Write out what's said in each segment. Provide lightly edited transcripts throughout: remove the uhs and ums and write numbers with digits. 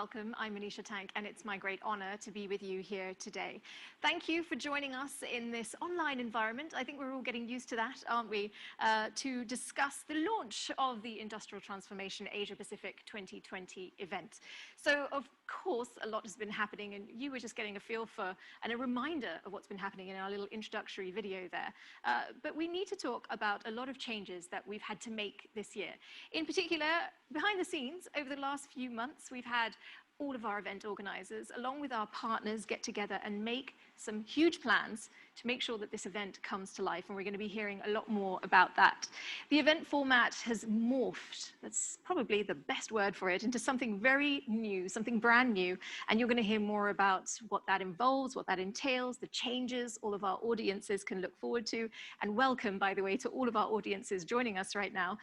welcome. I'm Manisha Tank, and it's my great honor to be with you here today. Thank you for joining us in this online environment. I think we're all getting used to that, aren't we? To discuss the launch of the Industrial Transformation Asia Pacific 2020 event. So, of course, a lot has been happening, and you were just getting a feel for and a reminder of what's been happening in our little introductory video there. But we need to talk about a lot of changes that we've had to make this year. In particular, behind the scenes, over the last few months, we've had all of our event organizers, along with our partners, get together and make some huge plans to make sure that this event comes to life. And we're going to be hearing a lot more about that. The event format has morphed, that's probably the best word for it, into something very new, something brand new. And you're going to hear more about what that involves, what that entails, the changes all of our audiences can look forward to. And welcome, by the way, to all of our audiences joining us right now.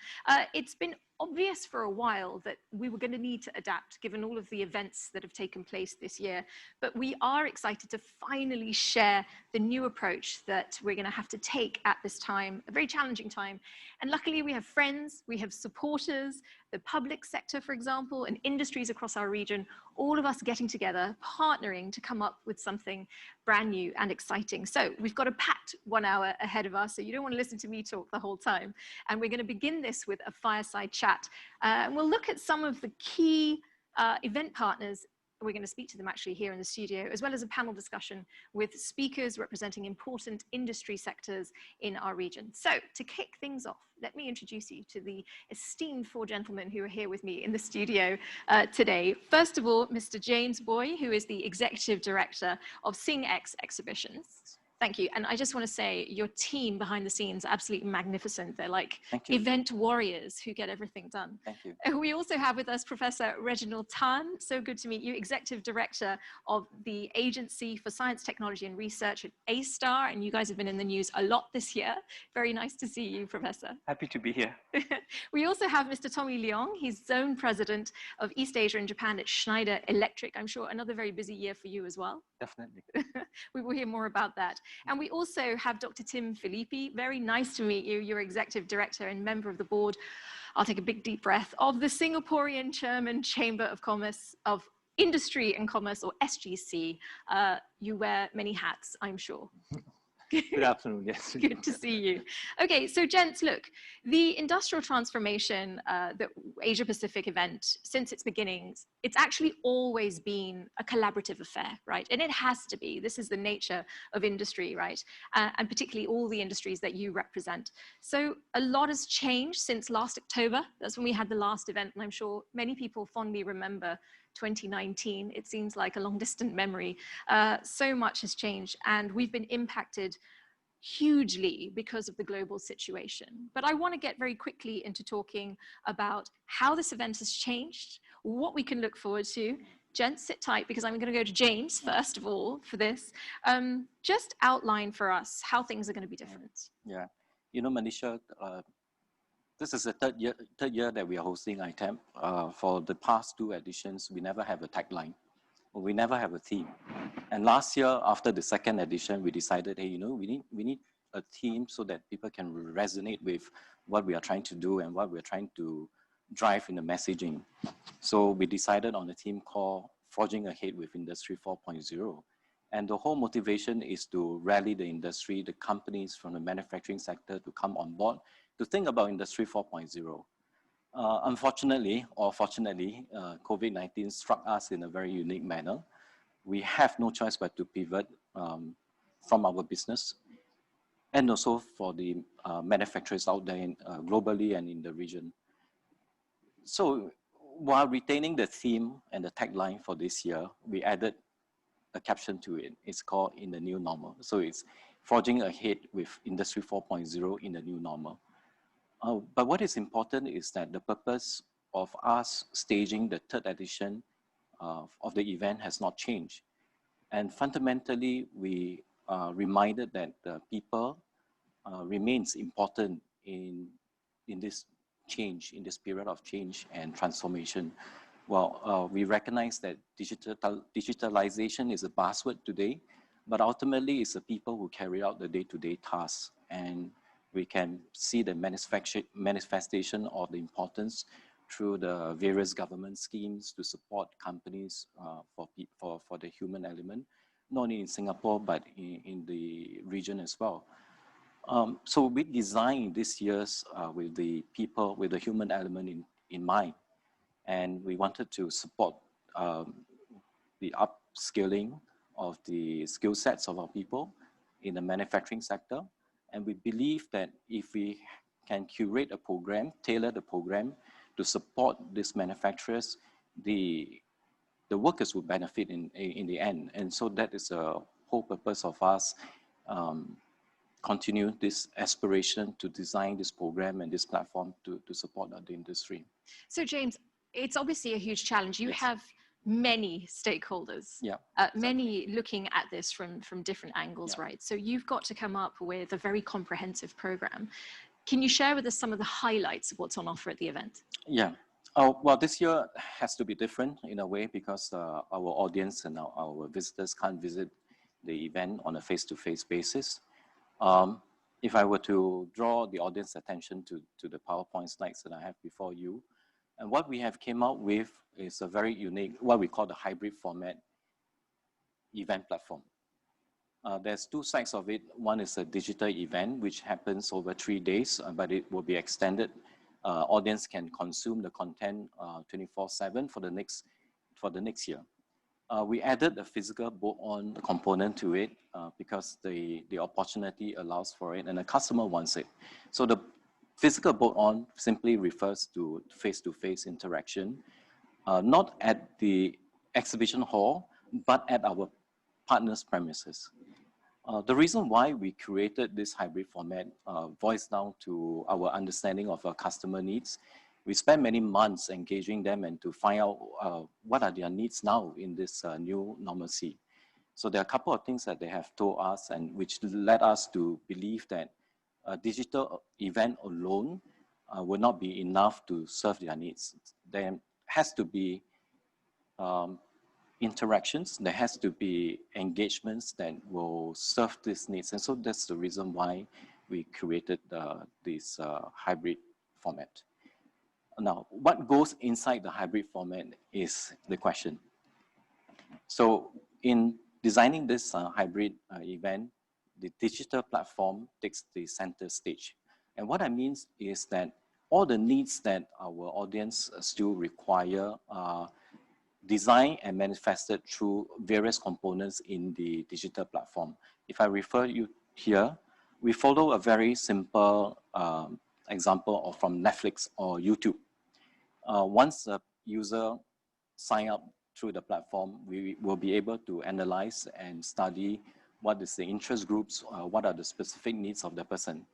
It's been obvious for a while that we were going to need to adapt given all of the events that have taken place this year. But we are excited to finally share the new approach that we're going to have to take at this time, a very challenging time. And luckily we have friends, we have supporters, the public sector, for example, and industries across our region, all of us getting together, partnering to come up with something brand new and exciting. So we've got a packed 1 hour ahead of us, so you don't want to listen to me talk the whole time. And we're going to begin this with a fireside chat. And we'll look at some of the key event partners. We're going to speak to them actually here in the studio, as well as a panel discussion with speakers representing important industry sectors in our region. So to kick things off, let me introduce you to the esteemed four gentlemen who are here with me in the studio today. First of all, Mr. James Boy, who is the Executive Director of SingX Exhibitions. Thank you. And I just want to say your team behind the scenes are absolutely magnificent. They're like event warriors who get everything done. Thank you. We also have with us Professor Reginald Tan. So good to meet you, Executive Director of the Agency for Science, Technology and Research at A*STAR. And you guys have been in the news a lot this year. Very nice to see you, Professor. Happy to be here. We also have Mr. Tommy Leong. He's Zone President of East Asia and Japan at Schneider Electric. I'm sure another very busy year for you as well. Definitely. We will hear more about that. And we also have Dr. Tim Filippi. Very nice to meet you. You're Executive Director and member of the board, I'll take a big deep breath, of the Singaporean Chairman Chamber of Commerce of Industry and Commerce, or SGC. You wear many hats, I'm sure. Good afternoon, yes. Good to see you. Okay, so gents, look, the industrial transformation, the Asia Pacific event, since its beginnings, it's actually always been a collaborative affair, right? And it has to be. This is the nature of industry, right? And particularly all the industries that you represent. So a lot has changed since last October. That's when we had the last event, and I'm sure many people fondly remember 2019. It seems like a long distant memory. So much has changed, and we've been impacted hugely because of the global situation. But I want to get very quickly into talking about how this event has changed, what we can look forward to. Gents, sit tight because I'm going to go to James first of all for this. Just outline for us how things are going to be different. Yeah, you know, Manisha, this is the third year that we are hosting ITEM. For the past two editions, we never have a tagline. We never have a theme. And last year, after the second edition, we decided, hey, you know, we need a theme so that people can resonate with what we are trying to do and what we're trying to drive in the messaging. So we decided on a theme called Forging Ahead with Industry 4.0. And the whole motivation is to rally the industry, the companies from the manufacturing sector to come on board to think about Industry 4.0. Unfortunately, or fortunately, COVID-19 struck us in a very unique manner. We have no choice but to pivot from our business, and also for the manufacturers out there globally and in the region. So while retaining the theme and the tagline for this year, we added a caption to it. It's called In the New Normal. So it's Forging Ahead with Industry 4.0 in the New Normal. But what is important is that the purpose of us staging the third edition of the event has not changed. And fundamentally, we are reminded that people remains important in this change, in this period of change and transformation. Well, we recognize that digitalization is a buzzword today, but ultimately it's the people who carry out the day-to-day tasks, and we can see the manifestation of the importance through the various government schemes to support companies for the human element, not only in Singapore, but in the region as well. So we designed this year's with the people, with the human element in mind. And we wanted to support the upskilling of the skill sets of our people in the manufacturing sector. And we believe that if we can curate a program, tailor the program to support these manufacturers, the workers will benefit in the end. And so that is a whole purpose of us continue this aspiration to design this program and this platform to support the industry. So James, it's obviously a huge challenge. You have many stakeholders, many looking at this from different angles, right? So you've got to come up with a very comprehensive program. Can you share with us some of the highlights of what's on offer at the event? Yeah. Oh, well, this year has to be different in a way because our audience and our visitors can't visit the event on a face-to-face basis. If I were to draw the audience attention to the PowerPoint slides that I have before you, and what we have came out with is a very unique, what we call the hybrid format event platform. There's two sides of it. One is a digital event, which happens over 3 days, but it will be extended. Audience can consume the content 24/7 for the next year. We added a physical bolt-on component to it because the opportunity allows for it and the customer wants it. So the physical bolt-on simply refers to face-to-face interaction, not at the exhibition hall, but at our partners' premises. The reason why we created this hybrid format boils down to our understanding of our customer needs. We spent many months engaging them and to find out what are their needs now in this new normalcy. So there are a couple of things that they have told us and which led us to believe that a digital event alone will not be enough to serve their needs. There has to be interactions, there has to be engagements that will serve these needs. And so that's the reason why we created this hybrid format. Now, what goes inside the hybrid format is the question. So in designing this hybrid event, the digital platform takes the center stage. And what I mean is that all the needs that our audience still require are designed and manifested through various components in the digital platform. If I refer you here, we follow a very simple example from Netflix or YouTube. Once a user sign up through the platform, we will be able to analyze and study what is the interest groups, what are the specific needs of the person.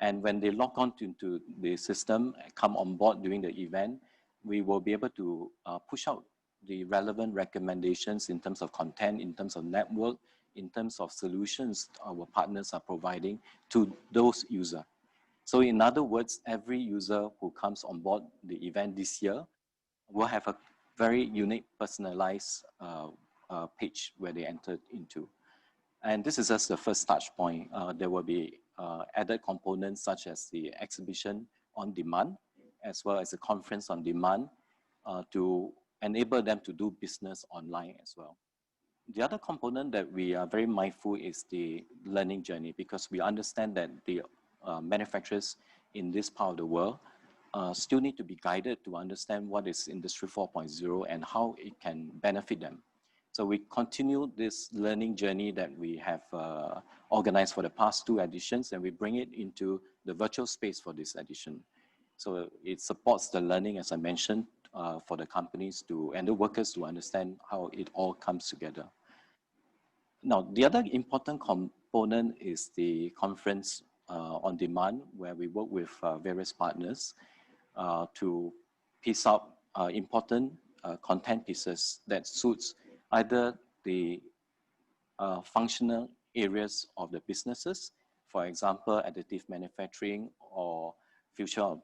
And when they log on into the system, come on board during the event, we will be able to push out the relevant recommendations in terms of content, in terms of network, in terms of solutions our partners are providing to those users. So in other words, every user who comes on board the event this year will have a very unique personalized page where they entered into. And this is just the first touch point. There will be added components such as the exhibition on demand, as well as the conference on demand to enable them to do business online as well. The other component that we are very mindful is the learning journey, because we understand that the manufacturers in this part of the world still need to be guided to understand what is Industry 4.0 and how it can benefit them. So we continue this learning journey that we have organized for the past 2 editions, and we bring it into the virtual space for this edition. So it supports the learning, as I mentioned, for the companies and the workers to understand how it all comes together. Now, the other important component is the conference on demand, where we work with various partners to piece out important content pieces that suits either the functional areas of the businesses, for example, additive manufacturing or future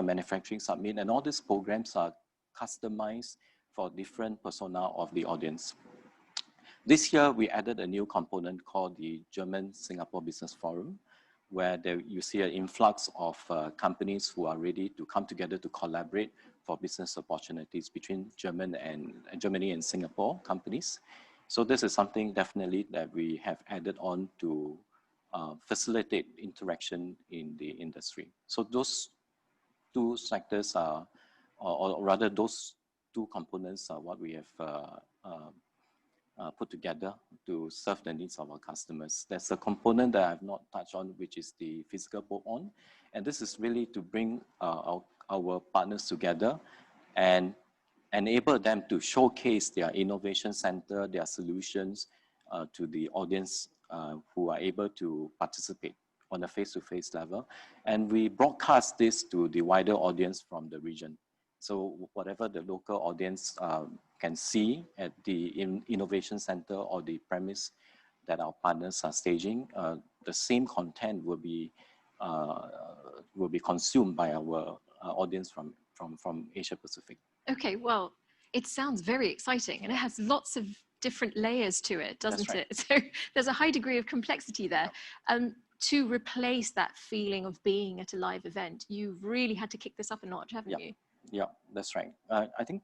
manufacturing summit, and all these programs are customized for different persona of the audience. This year, we added a new component called the German Singapore Business Forum, where you see an influx of companies who are ready to come together to collaborate for business opportunities between Germany and Singapore companies. So this is something definitely that we have added on to facilitate interaction in the industry. So those two sectors are, or rather those two components are what we have put together to serve the needs of our customers. There's a component that I have not touched on, which is the physical bolt-on. And this is really to bring our partners together and enable them to showcase their innovation center, their solutions to the audience who are able to participate on a face-to-face level. And we broadcast this to the wider audience from the region. So whatever the local audience can see at the innovation center or the premise that our partners are staging, the same content will be consumed by our audience from Asia Pacific. Okay, well, it sounds very exciting, and it has lots of different layers to it, doesn't That's right. it? So there's a high degree of complexity there. To replace that feeling of being at a live event, you've really had to kick this up a notch, haven't you? Yeah, that's right. I think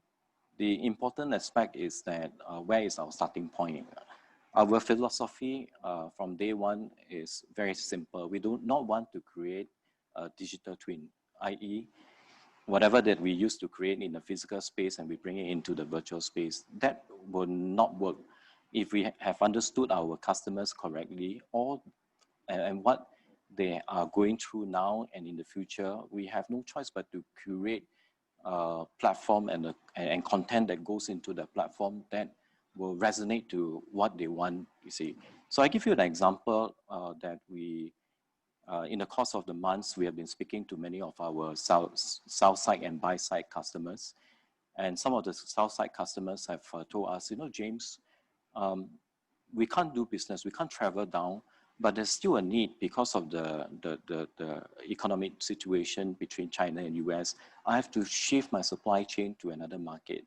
the important aspect is that where is our starting point? Our philosophy from day one is very simple. We do not want to create a digital twin, i.e., whatever that we used to create in the physical space and we bring it into the virtual space. That will not work if we have understood our customers correctly and what they are going through now and in the future. We have no choice but to curate platform and content that goes into the platform that will resonate to what they want, you see. So I give you an example that we, in the course of the months, we have been speaking to many of our south side and buy side customers. And some of the south side customers have told us, you know, James, we can't do business, we can't travel down, but there's still a need because of the economic situation between China and US. I have to shift my supply chain to another market,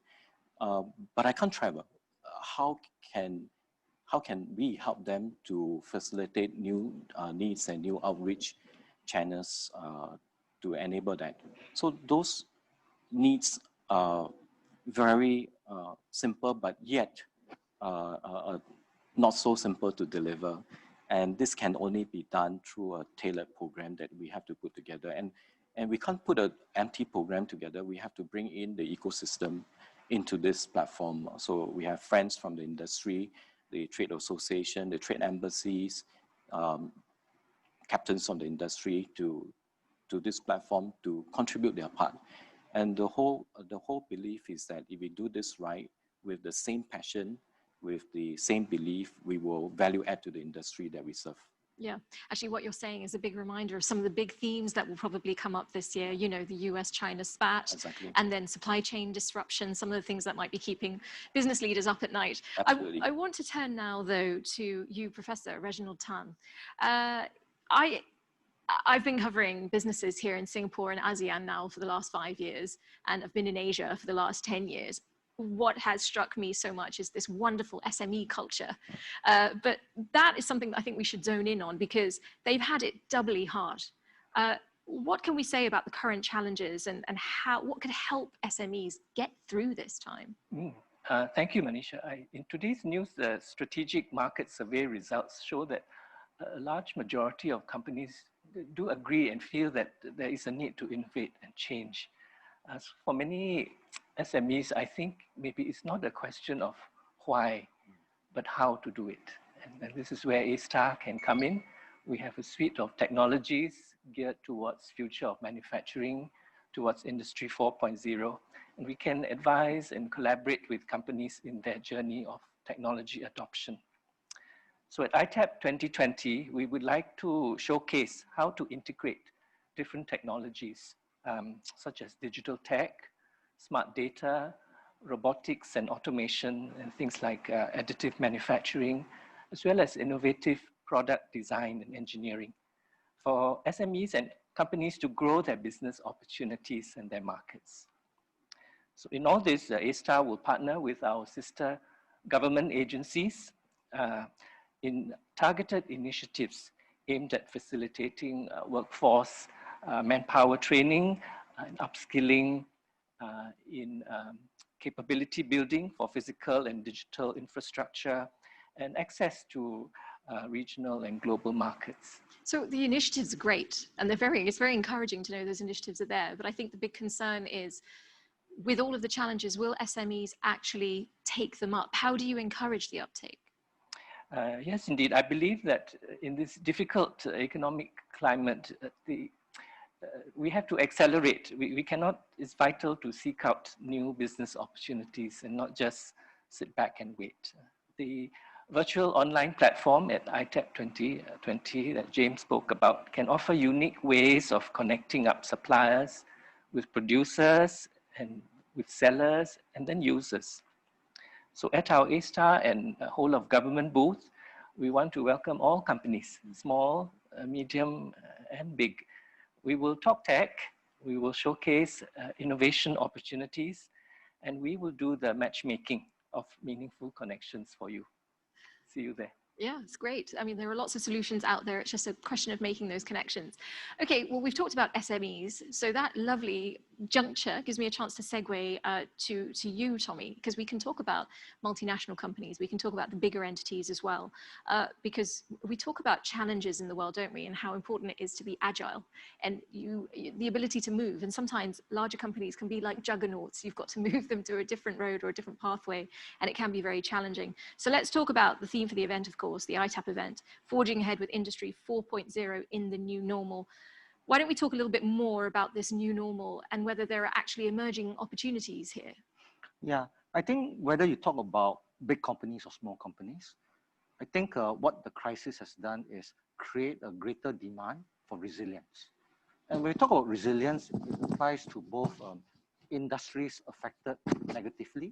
but I can't travel. How can we help them to facilitate new needs and new outreach channels to enable that? So those needs are very simple, but yet not so simple to deliver. And this can only be done through a tailored program that we have to put together. And we can't put an empty program together. We have to bring in the ecosystem into this platform. So we have friends from the industry, the trade association, the trade embassies, captains from the industry to this platform to contribute their part. And the whole belief is that if we do this right, with the same passion, with the same belief, we will value add to the industry that we serve. Yeah, actually what you're saying is a big reminder of some of the big themes that will probably come up this year, you know, the US-China spat, exactly. And then supply chain disruption, some of the things that might be keeping business leaders up at night. Absolutely. I want to turn now, though, to you, Professor Reginald Tan. I've been covering businesses here in Singapore and ASEAN now for the last 5 years, and I've been in Asia for the last 10 years. What has struck me so much is this wonderful SME culture. But that is something that I think we should zone in on because they've had it doubly hard. What can we say about the current challenges and what could help SMEs get through this time? Thank you, Manisha. In today's news, the strategic market survey results show that a large majority of companies do agree and feel that there is a need to innovate and change. As for many SMEs, I think maybe it's not a question of why, but how to do it. And this is where A*STAR can come in. We have a suite of technologies geared towards future of manufacturing, towards Industry 4.0. And we can advise and collaborate with companies in their journey of technology adoption. So at ITAP 2020, we would like to showcase how to integrate different technologies, such as digital tech, smart data, robotics and automation, and things like additive manufacturing, as well as innovative product design and engineering for SMEs and companies to grow their business opportunities and their markets. So in all this, A*STAR will partner with our sister government agencies in targeted initiatives aimed at facilitating workforce, manpower training, and upskilling in capability building for physical and digital infrastructure, and access to regional and global markets. So the initiatives are great, and it's very encouraging to know those initiatives are there. But I think the big concern is, with all of the challenges, will SMEs actually take them up? How do you encourage the uptake? Yes, indeed. I believe that in this difficult economic climate, we have to accelerate. We cannot, it's vital to seek out new business opportunities and not just sit back and wait. The virtual online platform at ITEP 2020 that James spoke about can offer unique ways of connecting up suppliers with producers and with sellers and then users. So at our A-Star and whole of government booth, we want to welcome all companies, small, medium, and big. We will talk tech, we will showcase innovation opportunities, and we will do the matchmaking of meaningful connections for you. See you there. Yeah, it's great. I mean, there are lots of solutions out there. It's just a question of making those connections. Okay, well, we've talked about SMEs. So that lovely juncture gives me a chance to segue to you, Tommy, because we can talk about multinational companies. We can talk about the bigger entities as well, because we talk about challenges in the world, don't we? And how important it is to be agile and the ability to move. And sometimes larger companies can be like juggernauts. You've got to move them to a different road or a different pathway, and it can be very challenging. So let's talk about the theme for the event, of course, the ITAP event, Forging Ahead with Industry 4.0 in the New Normal. Why don't we talk a little bit more about this new normal and whether there are actually emerging opportunities here? Yeah, I think whether you talk about big companies or small companies, I think what the crisis has done is create a greater demand for resilience. And when we talk about resilience, it applies to both industries affected negatively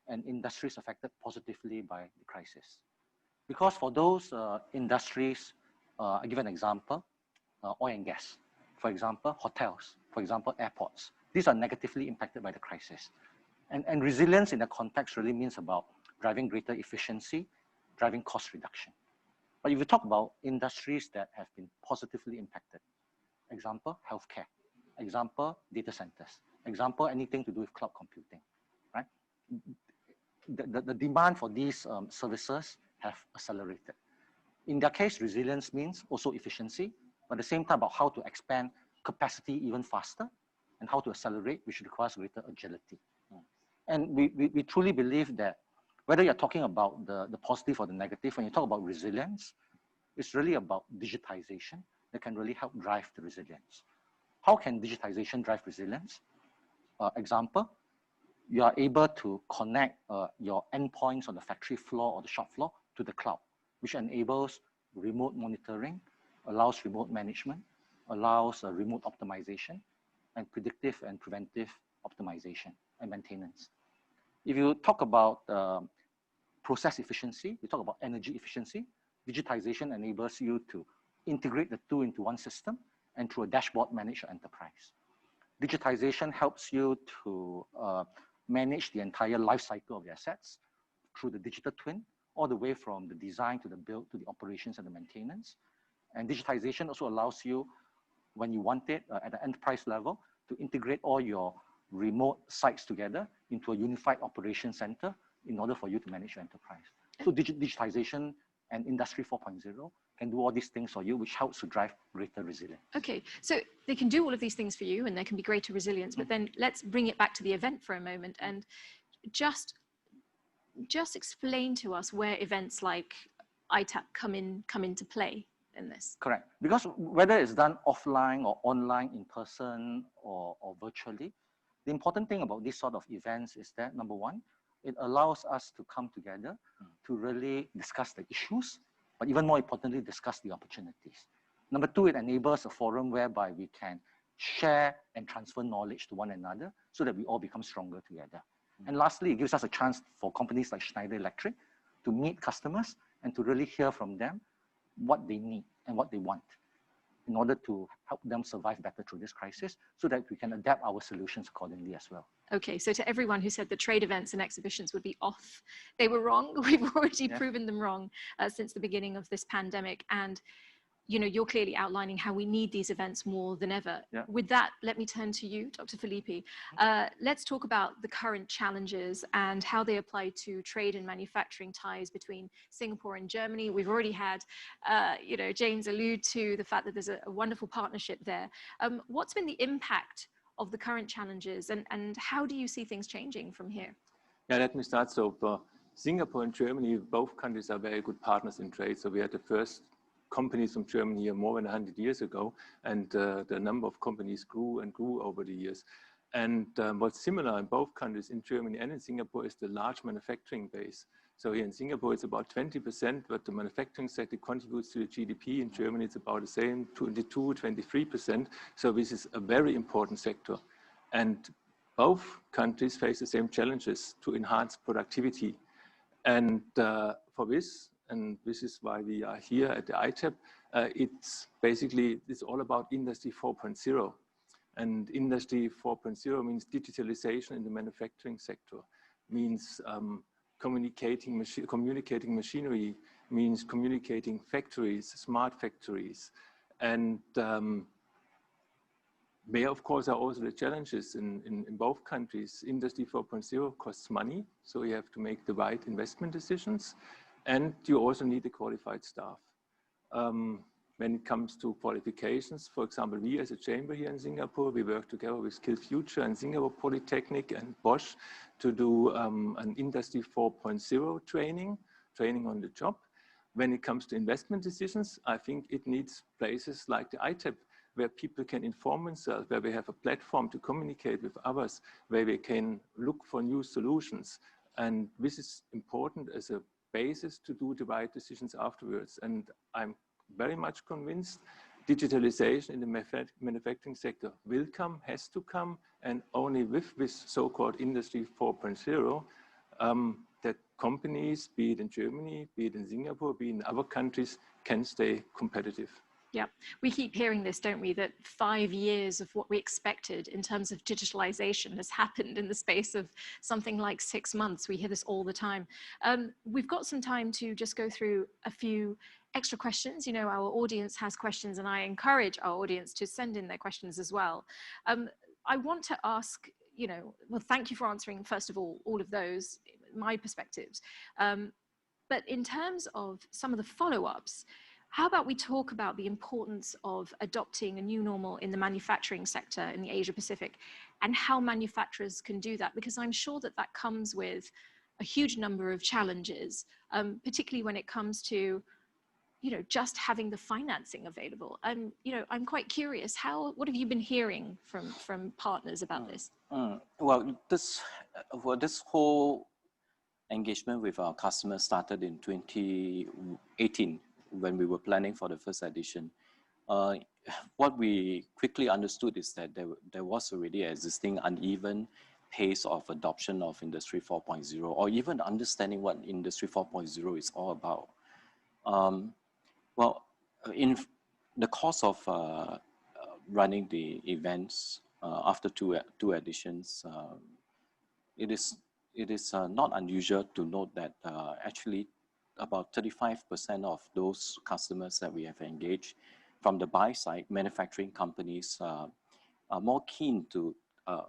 and industries affected positively by the crisis. Because for those industries, I'll give an example, oil and gas, for example, hotels, for example, airports. These are negatively impacted by the crisis. And resilience in the context really means about driving greater efficiency, driving cost reduction. But if you talk about industries that have been positively impacted, example, healthcare, example, data centers, example, anything to do with cloud computing, right? The demand for these services have accelerated. In their case, resilience means also efficiency, but at the same time about how to expand capacity even faster and how to accelerate, which requires greater agility. And we truly believe that whether you're talking about the positive or the negative, when you talk about resilience, it's really about digitization that can really help drive the resilience. How can digitization drive resilience? Example, you are able to connect your endpoints on the factory floor or the shop floor to the cloud, which enables remote monitoring, allows remote management, allows remote optimization, and predictive and preventive optimization and maintenance. If you talk about process efficiency, you talk about energy efficiency, digitization enables you to integrate the two into one system and through a dashboard manage your enterprise. Digitization helps you to manage the entire life cycle of the assets through the digital twin, all the way from the design to the build to the operations and the maintenance. And digitization also allows you, when you want it at the enterprise level, to integrate all your remote sites together into a unified operation center in order for you to manage your enterprise. So digitization and Industry 4.0 can do all these things for you, which helps to drive greater resilience. Okay, so they can do all of these things for you and there can be greater resilience, but then let's bring it back to the event for a moment and just explain to us where events like ITAP come into play in this. Correct, because whether it's done offline or online, in person or virtually, the important thing about this sort of events is that, number one, it allows us to come together to really discuss the issues, but even more importantly, discuss the opportunities. Number two, it enables a forum whereby we can share and transfer knowledge to one another so that we all become stronger together. And lastly, it gives us a chance for companies like Schneider Electric to meet customers and to really hear from them what they need and what they want in order to help them survive better through this crisis so that we can adapt our solutions accordingly as well. Okay, so to everyone who said that trade events and exhibitions would be off, they were wrong. We've already proven them wrong since the beginning of this pandemic. And you're clearly outlining how we need these events more than ever. Yeah. With that, let me turn to you, Dr. Felipe. Let's talk about the current challenges and how they apply to trade and manufacturing ties between Singapore and Germany. We've already had, James allude to the fact that there's a wonderful partnership there. What's been the impact of the current challenges, and how do you see things changing from here? Yeah, let me start. So Singapore and Germany, both countries are very good partners in trade. So we had the first companies from Germany here more than 100 years ago, and the number of companies grew and grew over the years. And what's similar in both countries, in Germany and in Singapore, is the large manufacturing base. So here in Singapore, it's about 20%, but the manufacturing sector contributes to the GDP. In Germany, it's about the same, 22, 23%. So this is a very important sector. And both countries face the same challenges to enhance productivity. And for this, and this is why we are here at the ITEP, it's all about Industry 4.0. And Industry 4.0 means digitalization in the manufacturing sector, means communicating machinery, means communicating factories, smart factories. And there, of course, are also the challenges in both countries. Industry 4.0 costs money, so you have to make the right investment decisions. And you also need a qualified staff. When it comes to qualifications, for example, we as a chamber here in Singapore, we work together with SkillsFuture and Singapore Polytechnic and Bosch to do an Industry 4.0 training on the job. When it comes to investment decisions, I think it needs places like the ITEP, where people can inform themselves, where we have a platform to communicate with others, where they can look for new solutions. And this is important as a basis to do the right decisions afterwards. And I'm very much convinced digitalization in the manufacturing sector will come, has to come, and only with this so-called Industry 4.0, that companies, be it in Germany, be it in Singapore, be it in other countries, can stay competitive. Yeah, we keep hearing this, don't we, that 5 years of what we expected in terms of digitalization has happened in the space of something like 6 months. We hear this all the time. We've got some time to just go through a few extra questions. Our audience has questions, and I encourage our audience to send in their questions as well. I want to ask, well, thank you for answering, first of all of those, my perspectives. But in terms of some of the follow-ups, how about we talk about the importance of adopting a new normal in the manufacturing sector in the Asia Pacific, and how manufacturers can do that? Because I'm sure that that comes with a huge number of challenges, particularly when it comes to, just having the financing available. I'm quite curious, what have you been hearing from partners about this? Well, this whole engagement with our customers started in 2018. When we were planning for the first edition. What we quickly understood is that there was already existing uneven pace of adoption of Industry 4.0, or even understanding what Industry 4.0 is all about. In the course of running the events after two editions, it is not unusual to note that actually about 35% of those customers that we have engaged from the buy side, manufacturing companies are more keen to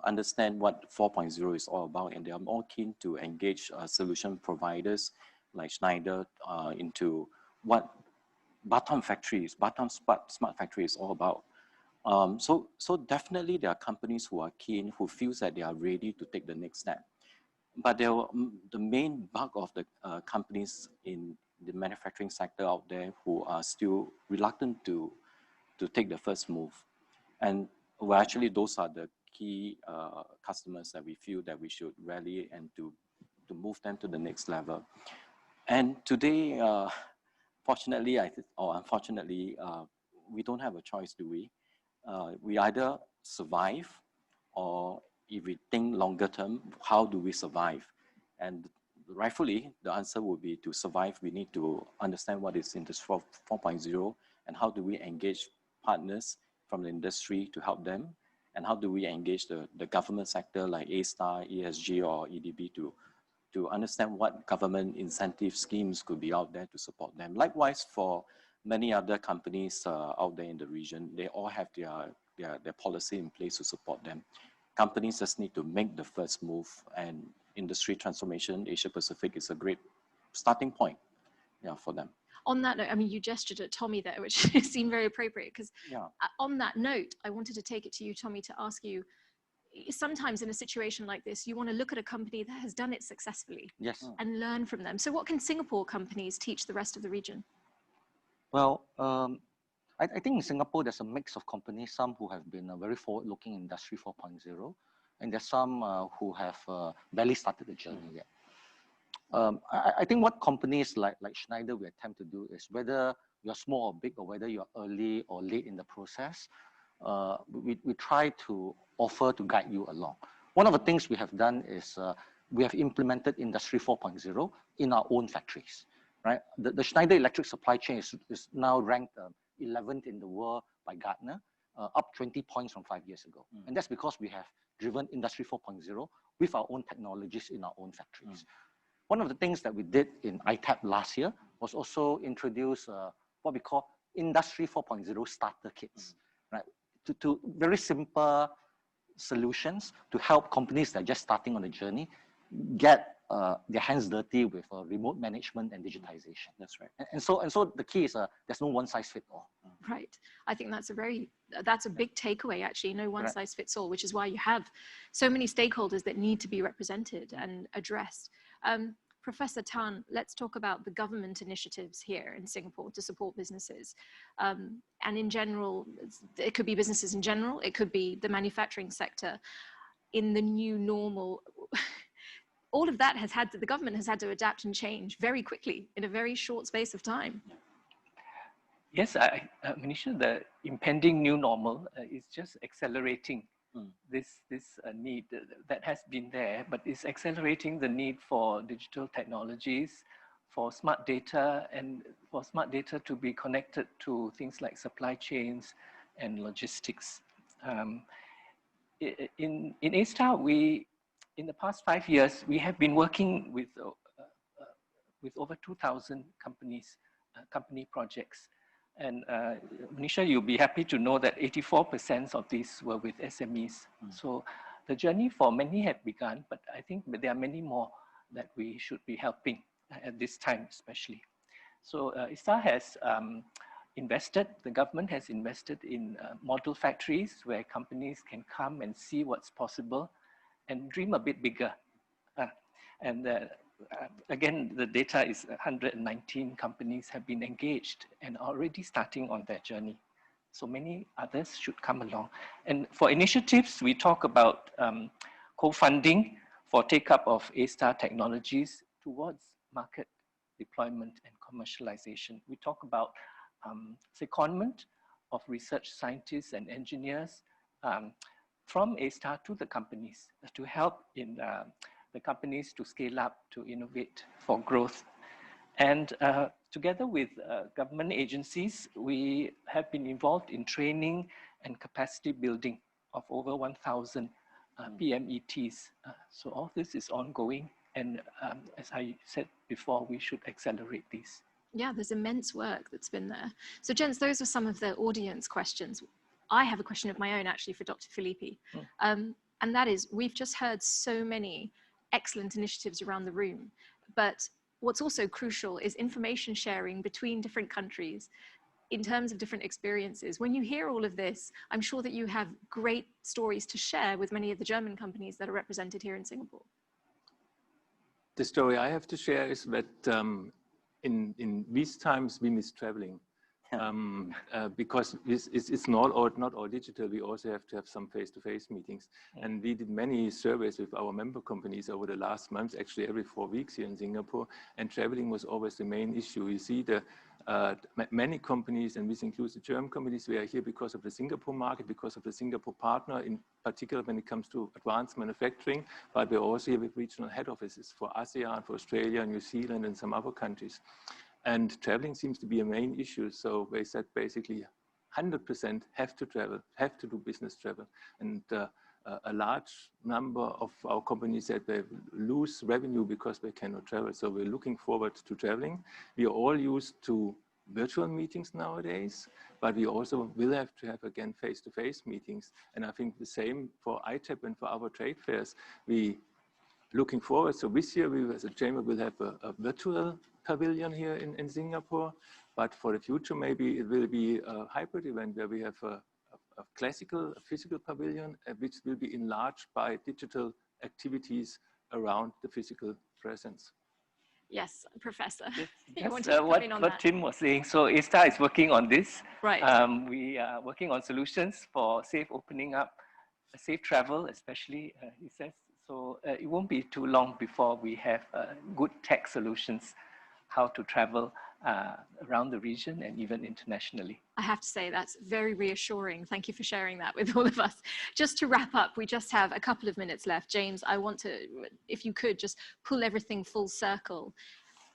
understand what 4.0 is all about, and they are more keen to engage solution providers like Schneider into what Batam Smart Factory is all about. So definitely there are companies who are keen, who feel that they are ready to take the next step. But the main bulk of the companies in the manufacturing sector out there who are still reluctant to take the first move. And well, actually, those are the key customers that we feel that we should rally and to move them to the next level. And today, fortunately or unfortunately, we don't have a choice, do we? We either survive, or if we think longer term, how do we survive? And rightfully, the answer would be to survive, we need to understand what is Industry 4.0 and how do we engage partners from the industry to help them, and how do we engage the government sector like A*STAR, ESG, or EDB to understand what government incentive schemes could be out there to support them. Likewise, for many other companies out there in the region, they all have their policy in place to support them. Companies just need to make the first move, and industry transformation, Asia Pacific is a great starting point, yeah, for them. On that note, I mean, you gestured at Tommy there, which seemed very appropriate, because Yeah. On that note, I wanted to take it to you, Tommy, to ask you, sometimes in a situation like this, you want to look at a company that has done it successfully Yes. and learn from them. So what can Singapore companies teach the rest of the region? Well, I think in Singapore, there's a mix of companies, some who have been very forward-looking in Industry 4.0, and there's some who have barely started the journey yet. I think what companies like Schneider we attempt to do is, whether you're small or big, or whether you're early or late in the process, we try to offer to guide you along. One of the things we have done is we have implemented Industry 4.0 in our own factories, right? The Schneider Electric supply chain is now ranked 11th in the world by Gartner, up 20 points from 5 years ago. And that's because we have driven Industry 4.0 with our own technologies in our own factories. One of the things that we did in ITAP last year was also introduce what we call Industry 4.0 starter kits, right? To very simple solutions to help companies that are just starting on the journey get their hands dirty with remote management and digitization. That's right. And so the key is there's no one size fits all. Right. I think that's a big takeaway, actually. No one size fits all, which is why you have so many stakeholders that need to be represented and addressed. Professor Tan, let's talk about the government initiatives here in Singapore to support businesses. And in general, it could be businesses in general, it could be the manufacturing sector in the new normal. All of that the government has had to adapt and change very quickly in a very short space of time. Yes, Manisha, the impending new normal is just accelerating this need that has been there, but it's accelerating the need for digital technologies, for smart data, and for smart data to be connected to things like supply chains and logistics. In A-Star, in the past 5 years, we have been working with over 2,000 companies, company projects. And Manisha, you'll be happy to know that 84% of these were with SMEs. So the journey for many had begun, but I think there are many more that we should be helping at this time, especially. So A-Star has the government has invested in model factories where companies can come and see what's possible and dream a bit bigger. Again, the data is 119 companies have been engaged and already starting on their journey. So many others should come along. And for initiatives, we talk about co-funding for take-up of A-Star technologies towards market deployment and commercialization. We talk about secondment of research scientists and engineers from A-Star to the companies to help in the companies to scale up, to innovate for growth. And together with government agencies, we have been involved in training and capacity building of over 1,000 PMETs. So all this is ongoing. And as I said before, we should accelerate these. Yeah, there's immense work that's been there. So gents, those are some of the audience questions. I have a question of my own actually for Dr. Philippi. And that is, we've just heard so many excellent initiatives around the room, but what's also crucial is information sharing between different countries in terms of different experiences. When you hear all of this, I'm sure that you have great stories to share with many of the German companies that are represented here in Singapore. The story I have to share is that in these times we miss traveling. Because it's not all digital, we also have to have some face-to-face meetings. And we did many surveys with our member companies over the last months, actually every 4 weeks here in Singapore, and traveling was always the main issue. You see many companies, and this includes the German companies, we are here because of the Singapore market, because of the Singapore partner, in particular when it comes to advanced manufacturing, but we're also here with regional head offices for ASEAN, for Australia, New Zealand, and some other countries. And traveling seems to be a main issue. So they said basically 100% have to travel, have to do business travel. And a large number of our companies said they lose revenue because they cannot travel. So we're looking forward to traveling. We are all used to virtual meetings nowadays, but we also will have to have, again, face-to-face meetings. And I think the same for ITEP and for our trade fairs. We looking forward. So this year, we as a chamber will have a virtual pavilion here in Singapore, but for the future, maybe it will be a hybrid event where we have a classical, a physical pavilion, which will be enlarged by digital activities around the physical presence. Yes, Professor. That's what Tim was saying. So A*STAR is working on this. Right. We are working on solutions for safe opening up, safe travel, especially, he says. So it won't be too long before we have good tech solutions, how to travel around the region and even internationally. I have to say that's very reassuring. Thank you for sharing that with all of us. Just to wrap up, we just have a couple of minutes left. James, I want to, if you could, just pull everything full circle.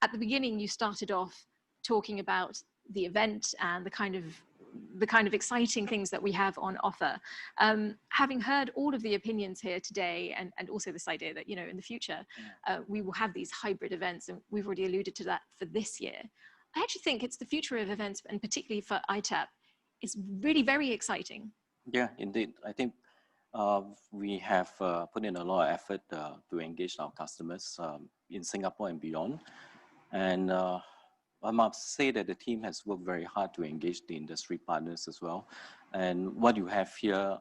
At the beginning, you started off talking about the event and the kind of exciting things that we have on offer. Having heard all of the opinions here today, and also this idea that, you know, in the future, we will have these hybrid events, and we've already alluded to that for this year. I actually think it's the future of events, and particularly for ITAP, is really very exciting. Yeah, indeed. I think we have put in a lot of effort to engage our customers in Singapore and beyond. And I must say that the team has worked very hard to engage the industry partners as well. And what you have here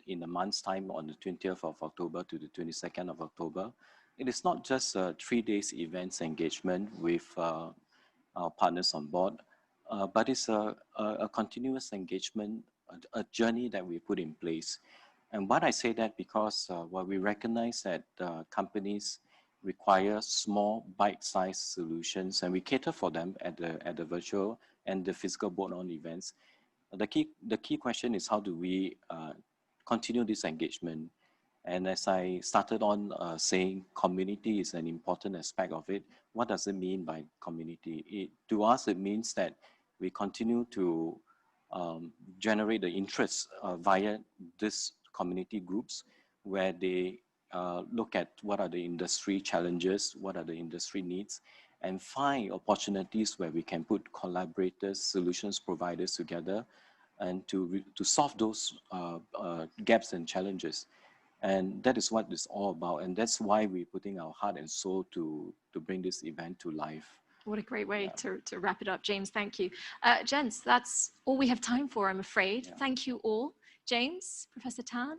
in a month's time, on the 20th of October to the 22nd of October, it is not just a 3 days events engagement with our partners on board, but it's a continuous engagement, a journey that we put in place. And why I say that, because while we recognize that companies require small bite-sized solutions, and we cater for them at the virtual and the physical board-on events, the key question is, how do we continue this engagement? And as I started on saying, community is an important aspect of it. What does it mean by community? To us, it means that we continue to generate the interest via these community groups, where they look at what are the industry challenges, what are the industry needs, and find opportunities where we can put collaborators, solutions providers together, and to solve those gaps and challenges. And that is what it's all about. And that's why we're putting our heart and soul to bring this event to life. What a great way to wrap it up. James, thank you. Gents, that's all we have time for, I'm afraid. Yeah. Thank you all. James, Professor Tan,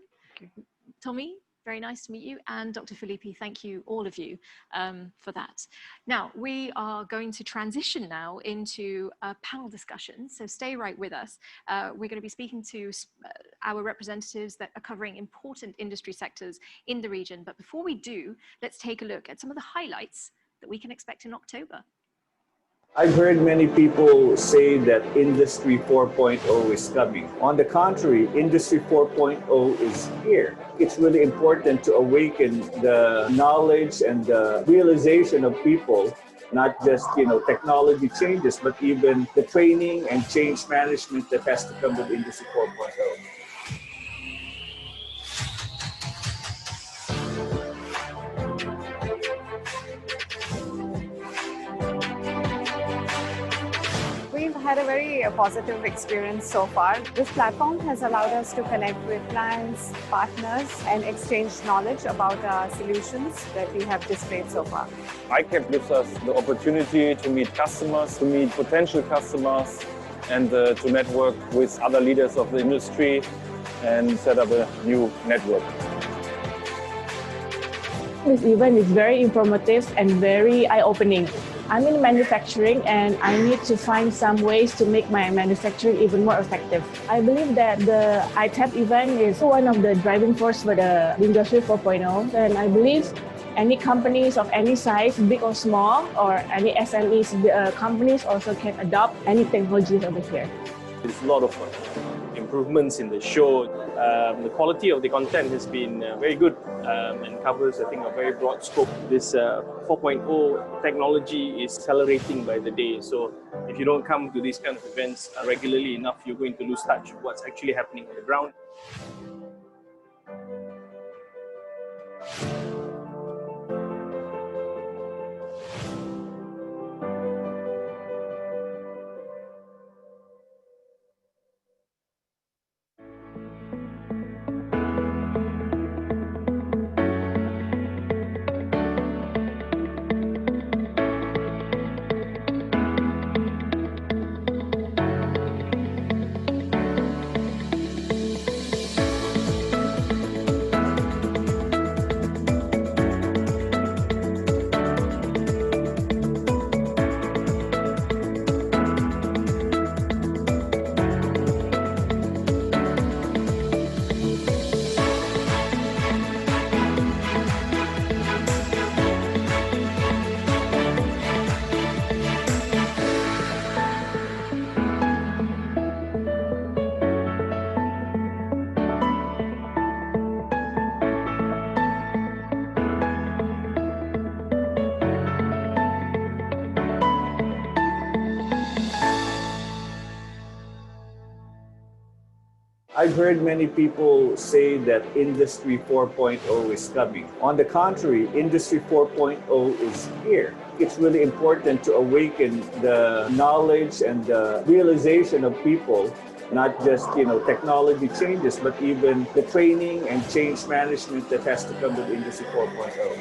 Tommy, very nice to meet you. And Dr. Felipe, thank you, all of you, for that. Now, we are going to transition now into a panel discussion, so stay right with us. We're going to be speaking to our representatives that are covering important industry sectors in the region. But before we do, let's take a look at some of the highlights that we can expect in October. I've heard many people say that Industry 4.0 is coming. On the contrary, Industry 4.0 is here. It's really important to awaken the knowledge and the realization of people, not just, technology changes, but even the training and change management that has to come with Industry 4.0. We've had a very positive experience so far. This platform has allowed us to connect with clients, partners, and exchange knowledge about our solutions that we have displayed so far. ICAP gives us the opportunity to meet customers, to meet potential customers, and to network with other leaders of the industry and set up a new network. This event is very informative and very eye-opening. I'm in manufacturing and I need to find some ways to make my manufacturing even more effective. I believe that the ITAP event is one of the driving force for the Industry 4.0, and I believe any companies of any size, big or small, or any SMEs, companies also can adopt any technologies over here. There's a lot of improvements in the show. The quality of the content has been very good and covers, I think, a very broad scope. This 4.0 technology is accelerating by the day. So if you don't come to these kind of events regularly enough, you're going to lose touch with what's actually happening on the ground. I've heard many people say that Industry 4.0 is coming. On the contrary, Industry 4.0 is here. It's really important to awaken the knowledge and the realization of people, not just technology changes, but even the training and change management that has to come with Industry 4.0.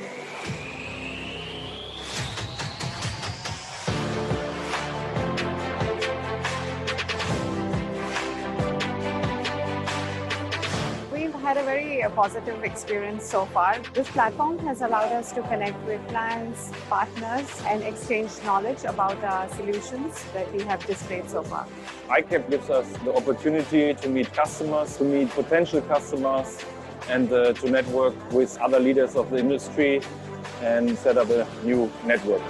We've had a very positive experience so far. This platform has allowed us to connect with clients, partners, and exchange knowledge about solutions that we have displayed so far. ICAP gives us the opportunity to meet customers, to meet potential customers, and to network with other leaders of the industry and set up a new network.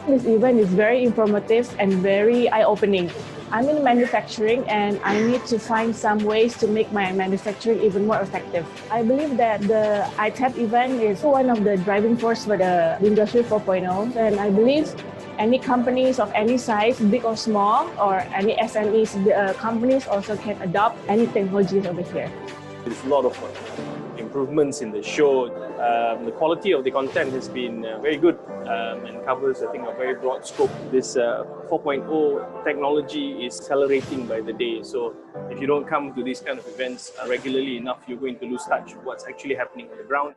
This event is very informative and very eye-opening. I'm in manufacturing and I need to find some ways to make my manufacturing even more effective. I believe that the ITAP event is one of the driving force for the Industry 4.0, and I believe any companies of any size, big or small, or any SMEs, companies also can adopt any technologies over here. There's a lot of improvements in the show. The quality of the content has been very good and covers, I think, a very broad scope. This 4.0 technology is accelerating by the day. So if you don't come to these kind of events regularly enough, you're going to lose touch with what's actually happening on the ground.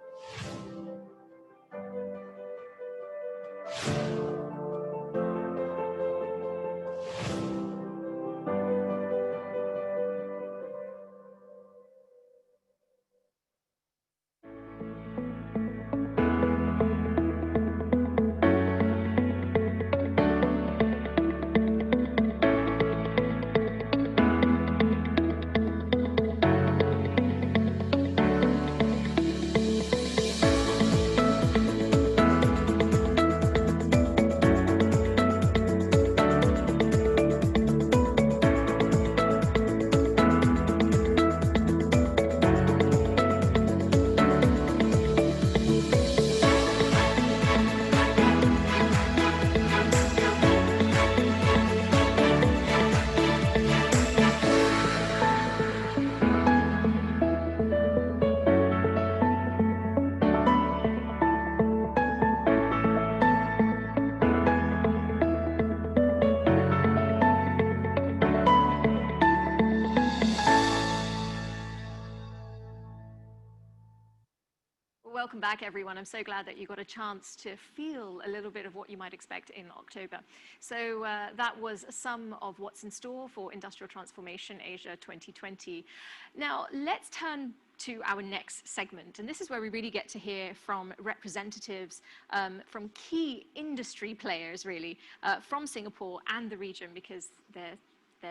Welcome back, everyone. I'm so glad that you got a chance to feel a little bit of what you might expect in October. So that was some of what's in store for Industrial Transformation Asia 2020. Now, let's turn to our next segment. And this is where we really get to hear from representatives from key industry players, really, from Singapore and the region, because they're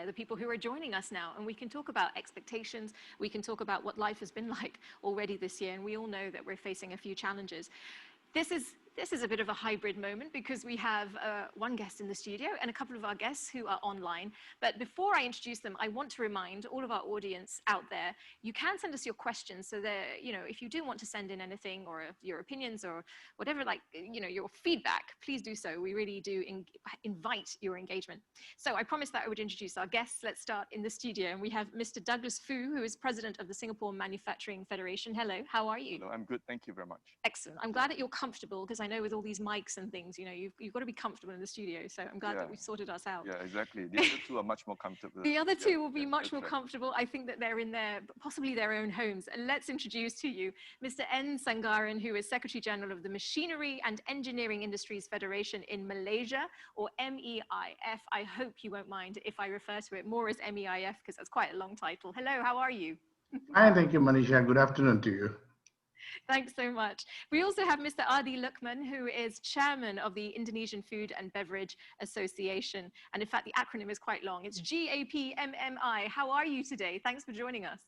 the people who are joining us now, and we can talk about expectations, we can talk about what life has been like already this year, and we all know that we're facing a few challenges. This is a bit of a hybrid moment because we have one guest in the studio and a couple of our guests who are online. But before I introduce them, I want to remind all of our audience out there, you can send us your questions. So that, if you do want to send in anything or your opinions or whatever, your feedback, please do so. We really do invite your engagement. So I promised that I would introduce our guests. Let's start in the studio. And we have Mr. Douglas Fu, who is president of the Singapore Manufacturing Federation. Hello, how are you? Hello, I'm good. Thank you very much. Excellent. I'm glad that you're comfortable, because I know with all these mics and things, you've got to be comfortable in the studio. So I'm glad that we've sorted us out. Yeah, exactly. The other two are much more comfortable. The other two will be much more comfortable. I think that they're in possibly their own homes. And let's introduce to you Mr. N. Sanggaran, who is Secretary General of the Machinery and Engineering Industries Federation in Malaysia, or MEIF. I hope you won't mind if I refer to it more as MEIF, because that's quite a long title. Hello, how are you? Hi, thank you, Manisha. Good afternoon to you. Thanks so much. We also have Mr. Adi Lukman, who is chairman of the Indonesian Food and Beverage Association. And in fact, the acronym is quite long. It's GAPMMI. How are you today? Thanks for joining us.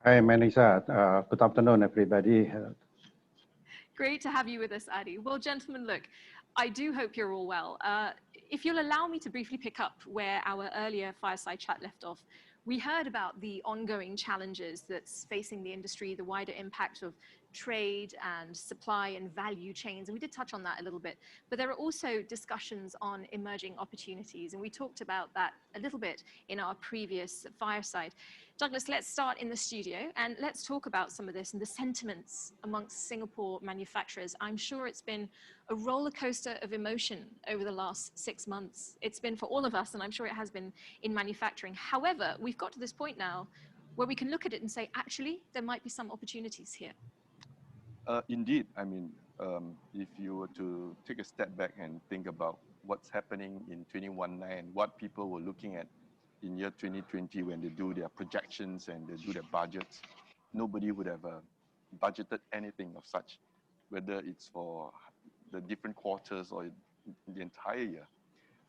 Hi, Manisha. Good afternoon, everybody. Great to have you with us, Adi. Well, gentlemen, look, I do hope you're all well. If you'll allow me to briefly pick up where our earlier fireside chat left off, we heard about the ongoing challenges that's facing the industry, the wider impact of trade and supply and value chains, and we did touch on that a little bit, but there are also discussions on emerging opportunities, and we talked about that a little bit in our previous fireside. Douglas, let's start in the studio and let's talk about some of this and the sentiments amongst Singapore manufacturers. I'm sure it's been a roller coaster of emotion over the last 6 months. It's been for all of us, and I'm sure it has been in manufacturing. However, we've got to this point now where we can look at it and say, actually, there might be some opportunities here. Indeed, I mean, if you were to take a step back and think about what's happening in 2019 and what people were looking at in year 2020 when they do their projections and they do their budgets, nobody would have budgeted anything of such, whether it's for the different quarters or the entire year.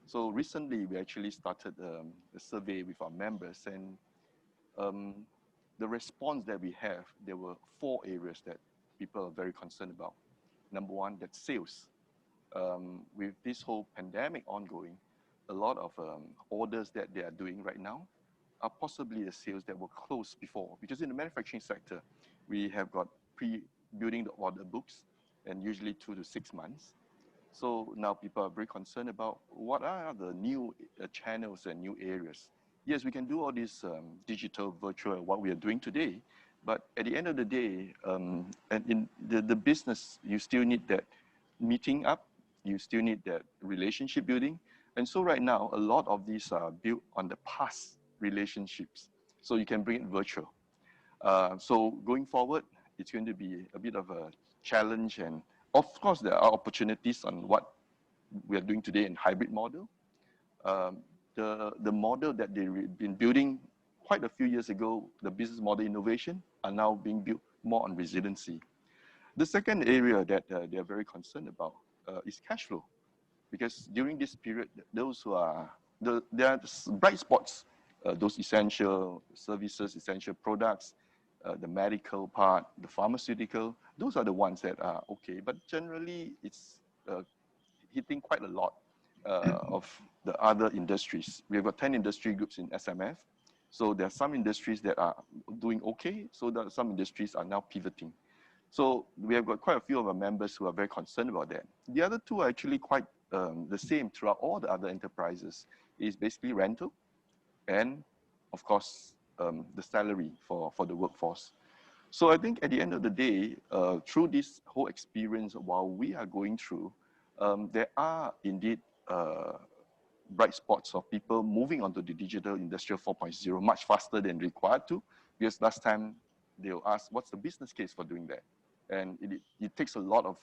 So recently, we actually started a survey with our members, and the response that we have, there were 4 areas that people are very concerned about. Number one, that's sales. With this whole pandemic ongoing, a lot of orders that they are doing right now are possibly the sales that were closed before. Because in the manufacturing sector, we have got pre-building the order books, and usually 2 to 6 months. So now people are very concerned about what are the new channels and new areas. Yes, we can do all this digital, virtual, what we are doing today, but at the end of the day, and in the business, you still need that meeting up, you still need that relationship building. And so right now, a lot of these are built on the past relationships. So you can bring it virtual. So going forward, it's going to be a bit of a challenge. And of course, there are opportunities on what we are doing today in hybrid model. The model that they've been building quite a few years ago, the business model innovation, are now being built more on resiliency. The second area that they are very concerned about is cash flow. Because during this period, those who are, there are bright spots, those essential services, essential products, the medical part, the pharmaceutical, those are the ones that are okay. But generally, it's hitting quite a lot of the other industries. We've got 10 industry groups in SMF. So there are some industries that are doing okay. So there are some industries are now pivoting. So we have got quite a few of our members who are very concerned about that. The other two are actually quite the same throughout all the other enterprises. Is basically rental and, of course, the salary for the workforce. So I think at the end of the day, through this whole experience while we are going through, there are indeed bright spots of people moving onto the digital industrial 4.0 much faster than required to, because last time they'll ask, what's the business case for doing that? And it takes a lot of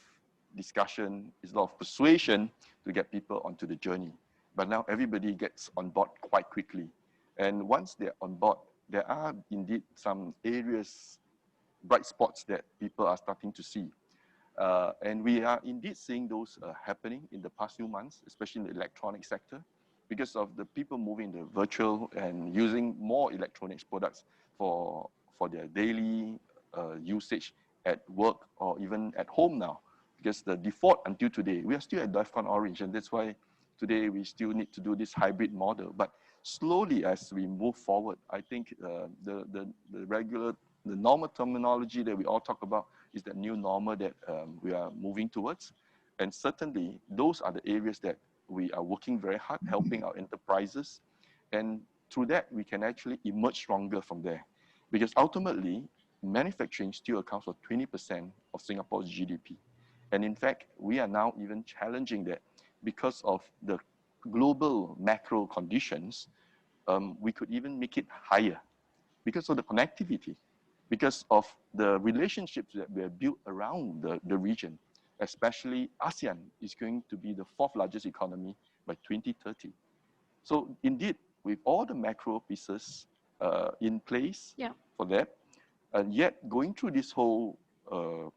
discussion, it's a lot of persuasion to get people onto the journey. But now everybody gets on board quite quickly. And once they're on board, there are indeed some areas, bright spots that people are starting to see. And we are indeed seeing those happening in the past few months, especially in the electronic sector, because of the people moving the virtual and using more electronics products for their daily usage at work or even at home now. Because the default until today, we are still at DEFCON Orange, and that's why today we still need to do this hybrid model. But slowly as we move forward, I think the normal terminology that we all talk about is the new normal that we are moving towards. And certainly those are the areas that we are working very hard, helping our enterprises. And through that, we can actually emerge stronger from there. Because ultimately, manufacturing still accounts for 20% of Singapore's GDP. And in fact, we are now even challenging that because of the global macro conditions, we could even make it higher because of the connectivity, because of the relationships that we have built around the region. Especially ASEAN is going to be the 4th largest economy by 2030. So indeed, with all the macro pieces in place for that, and yet going through this whole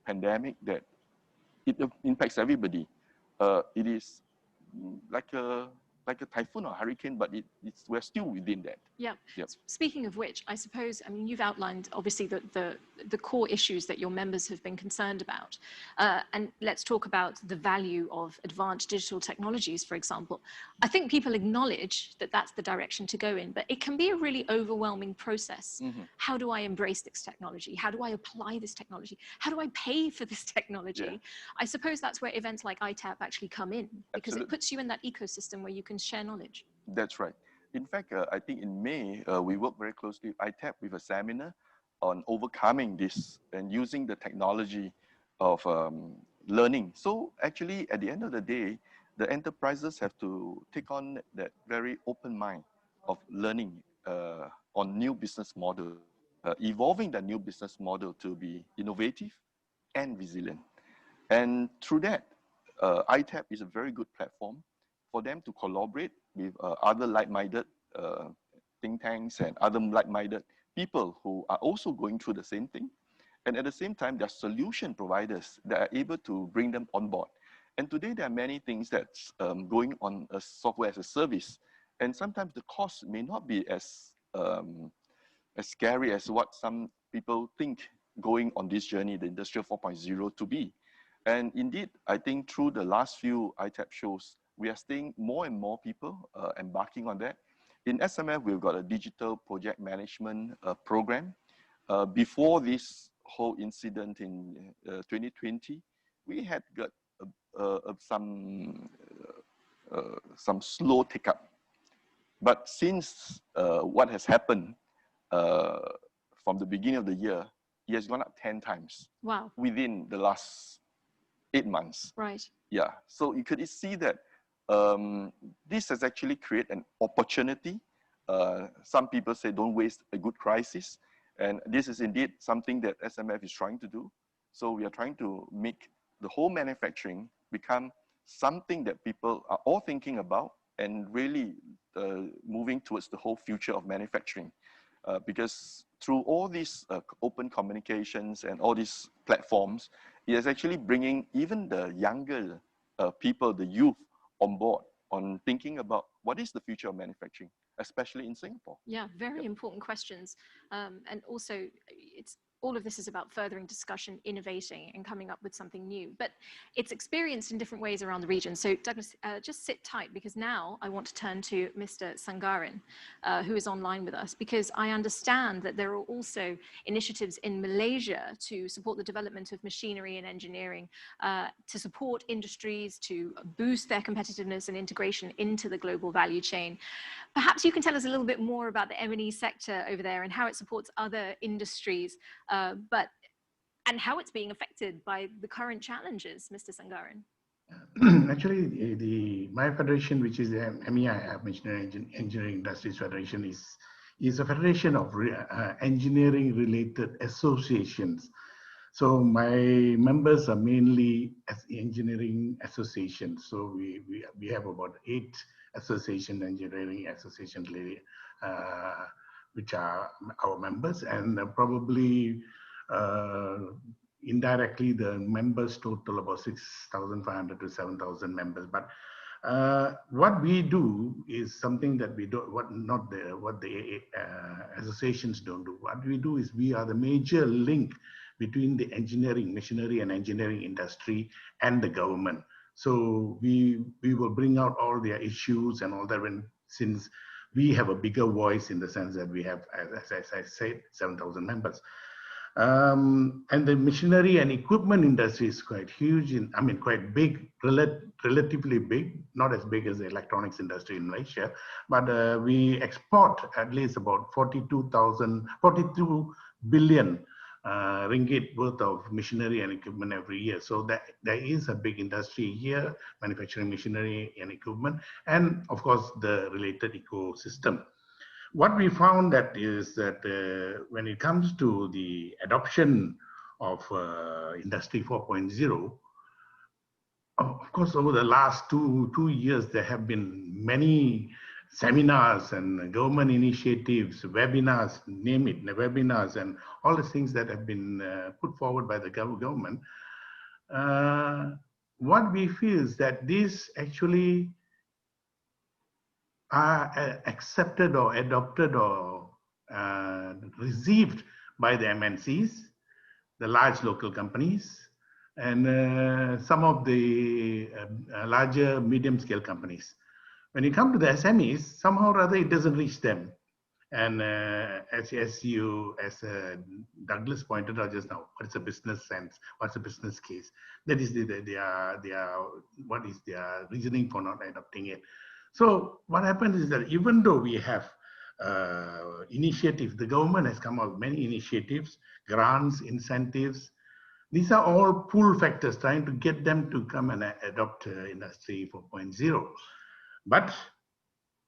pandemic that it impacts everybody, it is like a like a typhoon or hurricane, but we're still within that. Yeah. Yep. Speaking of which, I suppose, I mean, you've outlined obviously the core issues that your members have been concerned about. And let's talk about the value of advanced digital technologies, for example. I think people acknowledge that that's the direction to go in, but it can be a really overwhelming process. How do I embrace this technology? How do I apply this technology? How do I pay for this technology? Yeah. I suppose that's where events like ITAP actually come in, because Absolutely. it puts you in that ecosystem where you can share knowledge. That's right. In fact, I think in May, we worked very closely with ITAP with a seminar on overcoming this and using the technology of learning. So actually, at the end of the day, the enterprises have to take on that very open mind of learning on new business model, evolving that new business model to be innovative and resilient. And through that, ITAP is a very good platform for them to collaborate with other like-minded think tanks and other like-minded people who are also going through the same thing. And at the same time, there are solution providers that are able to bring them on board. And today, there are many things that's going on as software as a service. And sometimes the cost may not be as scary as what some people think going on this journey, the Industrial 4.0 to be. And indeed, I think through the last few ITAP shows, we are seeing more and more people embarking on that. In SMF, we've got a digital project management program. Before this whole incident in 2020, we had got some slow take-up. But since what has happened from the beginning of the year, it has gone up 10 times. Wow. Within the last 8 months. Right. Yeah, so you could see that this has actually created an opportunity. Some people say don't waste a good crisis. And this is indeed something that SMF is trying to do. So we are trying to make the whole manufacturing become something that people are all thinking about and really moving towards the whole future of manufacturing. Because through all these open communications and all these platforms, it is actually bringing even the younger people, the youth, on board on thinking about what is the future of manufacturing, especially in Singapore. Yeah, very important questions. And also, all of this is about furthering discussion, innovating, and coming up with something new. But it's experienced in different ways around the region. So Douglas, just sit tight, because now I want to turn to Mr. Sanggaran, who is online with us, because I understand that there are also initiatives in Malaysia to support the development of machinery and engineering, to support industries, to boost their competitiveness and integration into the global value chain. Perhaps you can tell us a little bit more about the M&E sector over there and how it supports other industries, and how it's being affected by the current challenges, Mr. Sanggaran. Actually, my federation, which is the MEI, Machinery Engineering Industries Federation, is a federation of engineering-related associations. So my members are mainly engineering associations. So we have about 8 association, engineering associations, which are our members, and probably indirectly the members total about 6,500 to 7,000 members. But what we do is something that we don't, what the associations don't do. What we do is we are the major link between the engineering, machinery and engineering industry and the government. So we will bring out all their issues and all that, since we have a bigger voice in the sense that we have, as I said, 7,000 members. And the machinery and equipment industry is quite huge, quite big, relatively big, not as big as the electronics industry in Malaysia, but we export at least about 42 billion ringgit worth of machinery and equipment every year. So there is a big industry here, manufacturing machinery and equipment, and of course the related ecosystem. What we found that is that when it comes to the adoption of Industry 4.0, of course, over the last two years, there have been many seminars and government initiatives, webinars, name it, webinars, and all the things that have been put forward by the government. What we feel is that this actually are accepted or adopted or received by the MNCs, the large local companies, and some of the larger medium-scale companies. When you come to the SMEs, somehow or other it doesn't reach them. And as Douglas pointed out just now, what's a business sense? What's a business case? That is what is their reasoning for not adopting it? So what happens is that even though we have initiatives, the government has come out with many initiatives, grants, incentives. These are all pull factors trying to get them to come and adopt Industry 4.0. But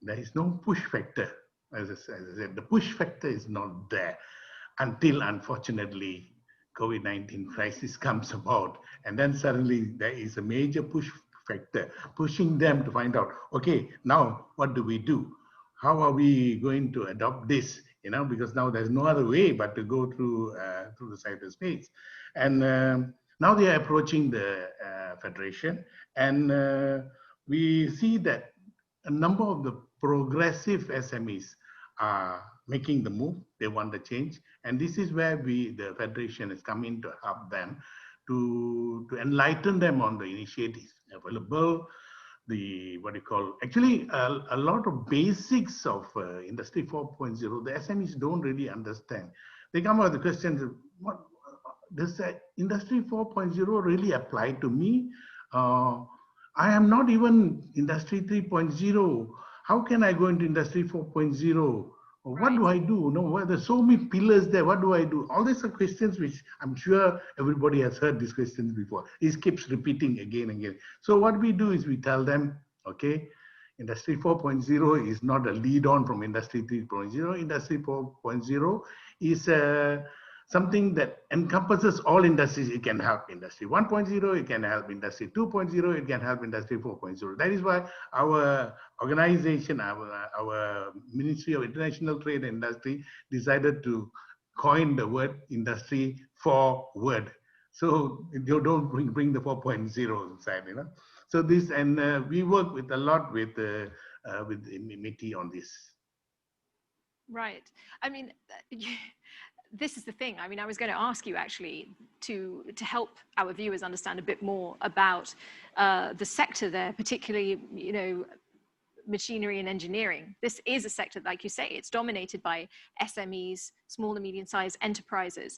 there is no push factor. As I said, the push factor is not there until, unfortunately, COVID-19 crisis comes about. And then suddenly there is a major push factor, pushing them to find out, okay, now what do we do? How are we going to adopt this? You know, because now there's no other way but to go through the cyberspace. And now they are approaching the Federation. And we see that a number of the progressive SMEs are making the move. They want the change. And this is where the Federation has come in to help them, to enlighten them on the initiatives available, actually a lot of basics of Industry 4.0, the SMEs don't really understand. They come up with the questions, what does Industry 4.0 really apply to me? I am not even Industry 3.0. How can I go into Industry 4.0? What do I do? No, there's so many pillars there. What do I do? All these are questions which I'm sure everybody has heard these questions before. It keeps repeating again and again. So what we do is we tell them, okay, Industry 4.0 is not a lead-on from Industry 3.0. Industry 4.0 is something that encompasses all industries. It can help Industry 1.0, it can help Industry 2.0, it can help Industry 4.0. That is why our organization, our Ministry of International Trade and Industry decided to coin the word Industry 4-word. So you don't bring the 4.0 inside, you know. So this, and we work with a lot with MITI on this. Right. I mean, this is the thing. I mean, I was going to ask you actually to help our viewers understand a bit more about the sector there, particularly, you know, machinery and engineering. This is a sector, like you say, it's dominated by SMEs, small and medium-sized enterprises.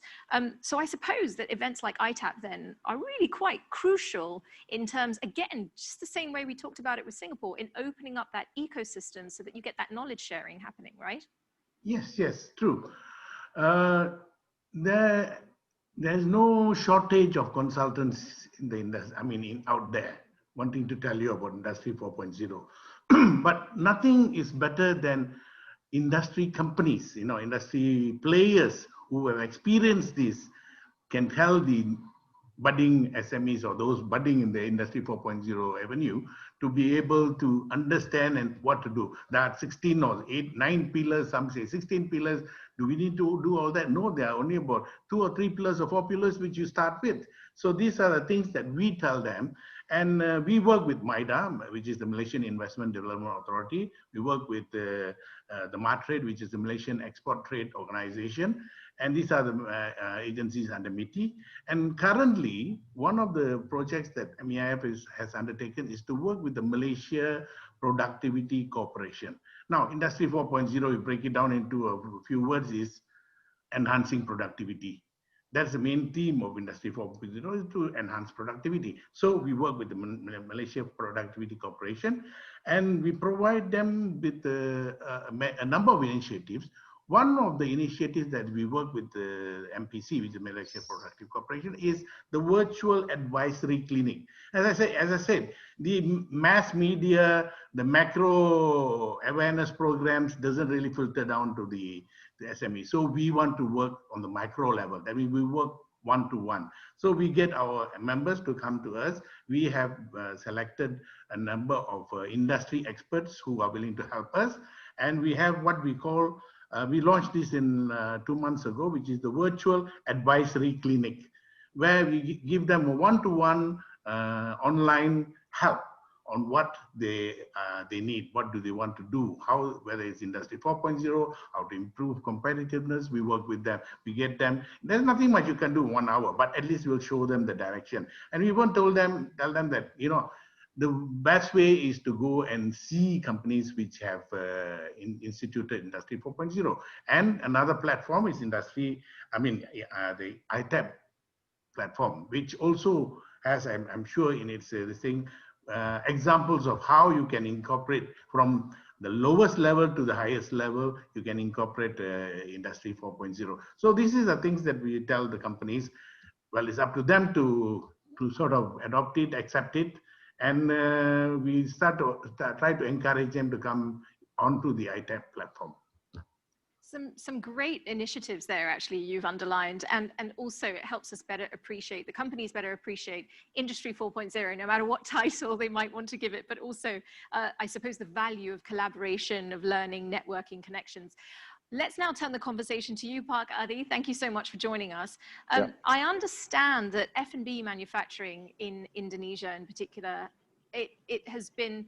So I suppose that events like ITAP then are really quite crucial in terms, again, just the same way we talked about it with Singapore, in opening up that ecosystem so that you get that knowledge sharing happening, right? Yes, true. There's no shortage of consultants in the industry, I mean, out there wanting to tell you about Industry 4.0. But nothing is better than industry companies, you know, industry players who have experienced this can tell the budding SMEs or those budding in the Industry 4.0 avenue to be able to understand and what to do. There are 16 or 9 pillars, some say 16 pillars. Do we need to do all that? No, there are only about 2 or 3 pillars or 4 pillars which you start with. So these are the things that we tell them. And we work with MIDA, which is the Malaysian Investment Development Authority. We work with the MATRADE, which is the Malaysian Export Trade Organization. And these are the agencies under MITI. And currently, one of the projects that MEIF has undertaken is to work with the Malaysia Productivity Corporation. Now, Industry 4.0, we break it down into a few words, is enhancing productivity. That's the main theme of Industry 4.0, is to enhance productivity. So we work with the Malaysia Productivity Corporation, and we provide them with a number of initiatives. One of the initiatives that we work with the MPC, which is the Malaysia Productive Corporation, is the virtual advisory clinic. As I said, the mass media, the macro awareness programs doesn't really filter down to the SME. So we want to work on the micro level. That means we work one-to-one. So we get our members to come to us. We have selected a number of industry experts who are willing to help us. And we have what we call, we launched this in 2 months ago, which is the virtual advisory clinic, where we give them a one-to-one online help on what they need, what do they want to do, how, whether it's Industry 4.0, how to improve competitiveness. We work with them, we get them. There's nothing much you can do in 1 hour, but at least we'll show them the direction. And we won't tell them that, you know, the best way is to go and see companies which have instituted Industry 4.0. And another platform is the ITEP platform, which also has, I'm sure in its examples of how you can incorporate from the lowest level to the highest level, you can incorporate Industry 4.0. So these are the things that we tell the companies. Well, it's up to them to sort of adopt it, accept it, and we try to encourage them to come onto the ITEP platform. Some great initiatives there, actually, you've underlined, and also it helps us better appreciate, the companies better appreciate Industry 4.0, no matter what title they might want to give it, but also, I suppose, the value of collaboration, of learning, networking, connections. Let's now turn the conversation to you, Pak Adi. Thank you so much for joining us. I understand that F&B manufacturing in Indonesia in particular, it has been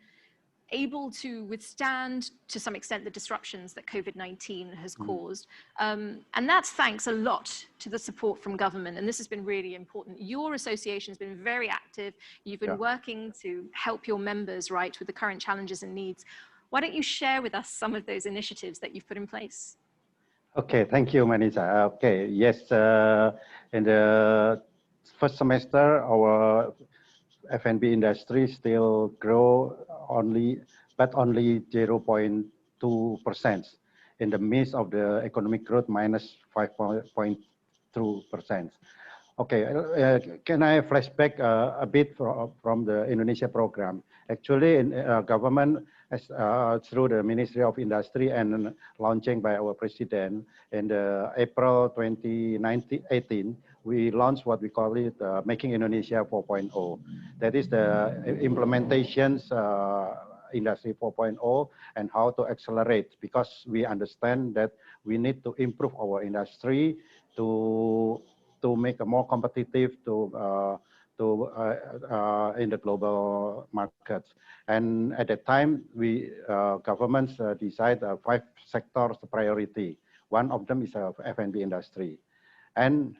able to withstand, to some extent, the disruptions that COVID-19 has caused. And that's thanks a lot to the support from government. And this has been really important. Your association has been very active. You've been working to help your members, right, with the current challenges and needs. Why don't you share with us some of those initiatives that you've put in place? Okay, thank you, Manisha. Okay, yes, in the first semester, our F&B industry still grow only 0.2% in the midst of the economic growth minus 5.2%. Okay, can I flashback a bit from the Indonesia program? Actually, government, through the Ministry of Industry and launching by our president in April 2018, we launched what we call it Making Indonesia 4.0. That is the implementations Industry 4.0 and how to accelerate, because we understand that we need to improve our industry to make it more competitive in the global markets. And at that time, governments decide 5 sectors priority. One of them is F&B industry. And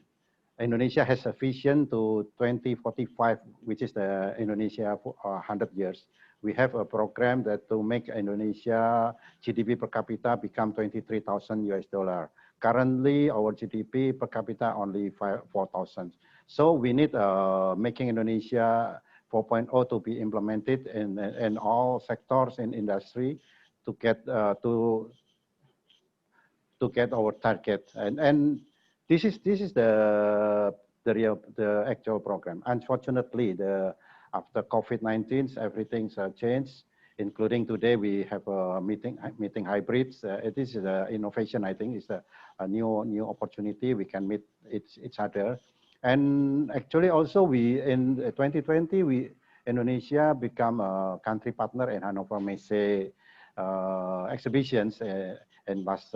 Indonesia has a vision to 2045, which is the Indonesia 100 years. We have a program that to make Indonesia GDP per capita become $23,000. Currently, our GDP per capita only 4,000. So we need Making Indonesia 4.0 to be implemented in all sectors in industry to get our target. And this is the actual program. Unfortunately, after COVID-19, everything's changed. Including today, we have a meeting hybrids. It is the innovation. I think is a new opportunity. We can meet each other. And actually, also in 2020, Indonesia become a country partner in Hannover Messe exhibitions in last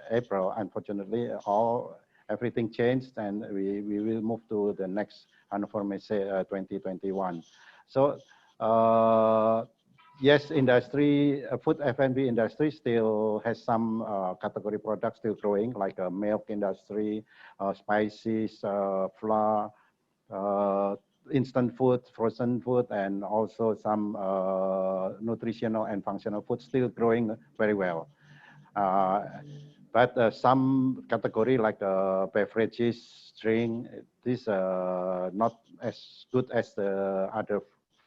April. Unfortunately, everything changed, and we will move to the next Hannover Messe 2021. So yes, food F&B industry still has some category products still growing, like milk industry, spices, flour, instant food, frozen food, and also some nutritional and functional food still growing very well. But some category like beverages, drink, this not as good as the other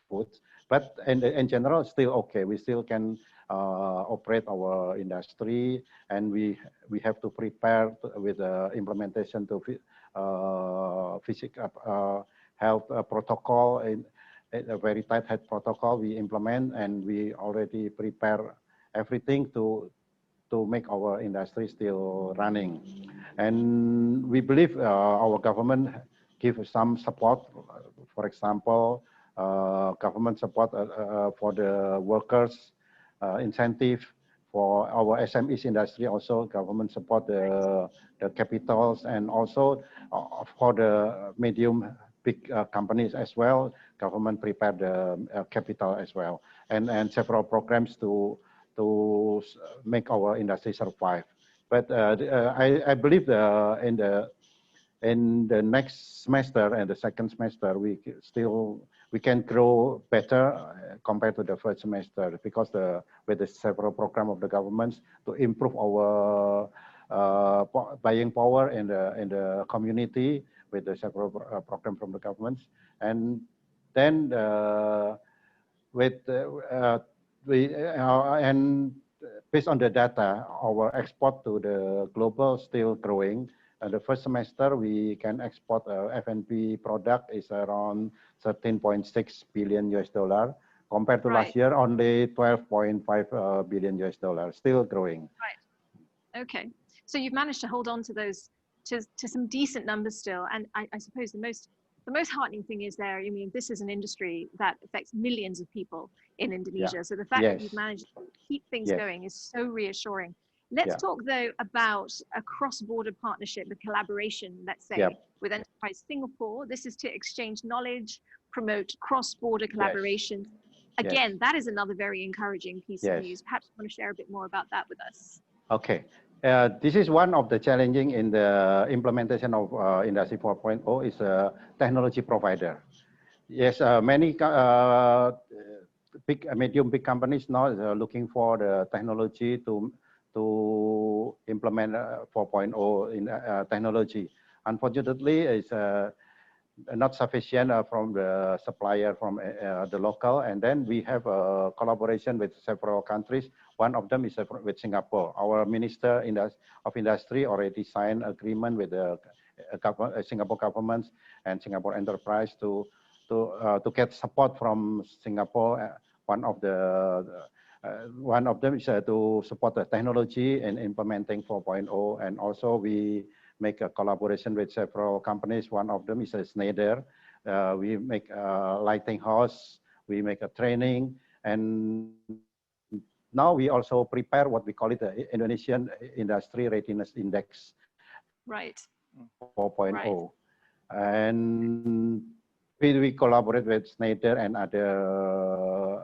foods. But in general, still okay. We still can operate our industry, and we have to prepare with the implementation to physical health protocol, a very tight health protocol we implement, and we already prepare everything to make our industry still running. And we believe our government give some support. For example, government support for the workers, incentive for our SMEs industry. Also, government support the capitals, and also for the medium big companies as well. Government prepared the capital as well, and several programs to make our industry survive. But I believe in the next semester and the second semester, we can grow better compared to the first semester, because with the several program of the governments to improve our buying power in the community, with the several program from the governments. And then and based on the data, our export to the global still growing. The first semester, we can export F&B product is around 13.6 billion US dollar, compared to last year only 12.5 billion US dollar, still growing. Right. Okay. So you've managed to hold on to those to some decent numbers still. And I suppose the most heartening thing is there, I mean, this is an industry that affects millions of people in Indonesia. So the fact that you've managed to keep things going is so reassuring. Let's talk, though, about a cross-border partnership, a collaboration, let's say, with Enterprise Singapore. This is to exchange knowledge, promote cross-border collaboration. Again, that is another very encouraging piece of news. Perhaps you want to share a bit more about that with us. Okay. This is one of the challenging in the implementation of Industry 4.0 is a technology provider. Yes, many big companies now are looking for the technology to implement 4.0 in technology. Unfortunately, it's not sufficient from the supplier, from the local. And then we have a collaboration with several countries. One of them is with Singapore. Our Minister of Industry already signed agreement with the Singapore government and Singapore Enterprise to get support from Singapore. One of them is to support the technology and implementing 4.0. And also we make a collaboration with several companies. One of them is Schneider. We make a lighting house. We make a training. And now we also prepare what we call it the Indonesian Industry Readiness Index. Right. 4.0. Right. And we collaborate with Schneider and other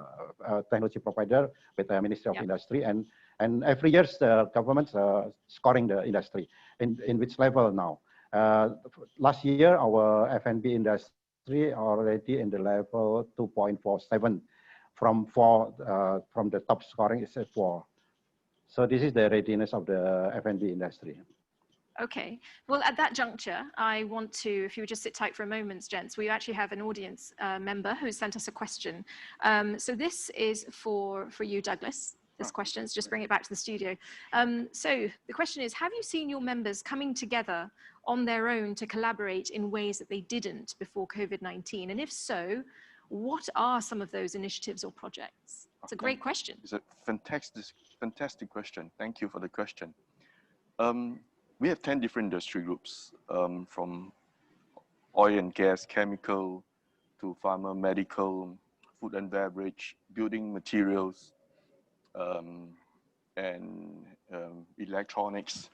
technology provider with the Ministry of Industry, and every year the government's scoring the industry in which level now. Last year our F&B industry already in the level 2.47 from the top scoring is at 4. So this is the readiness of the F&B industry. Okay. Well, at that juncture, I want to, if you would just sit tight for a moment, gents, we actually have an audience member who sent us a question. So this is for you, Douglas. This question is just bring it back to the studio. So the question is, have you seen your members coming together on their own to collaborate in ways that they didn't before COVID-19? And if so, what are some of those initiatives or projects? It's a great question. It's a fantastic question. Thank you for the question. We have 10 different industry groups, from oil and gas, chemical, to pharma, medical, food and beverage, building materials, and electronics.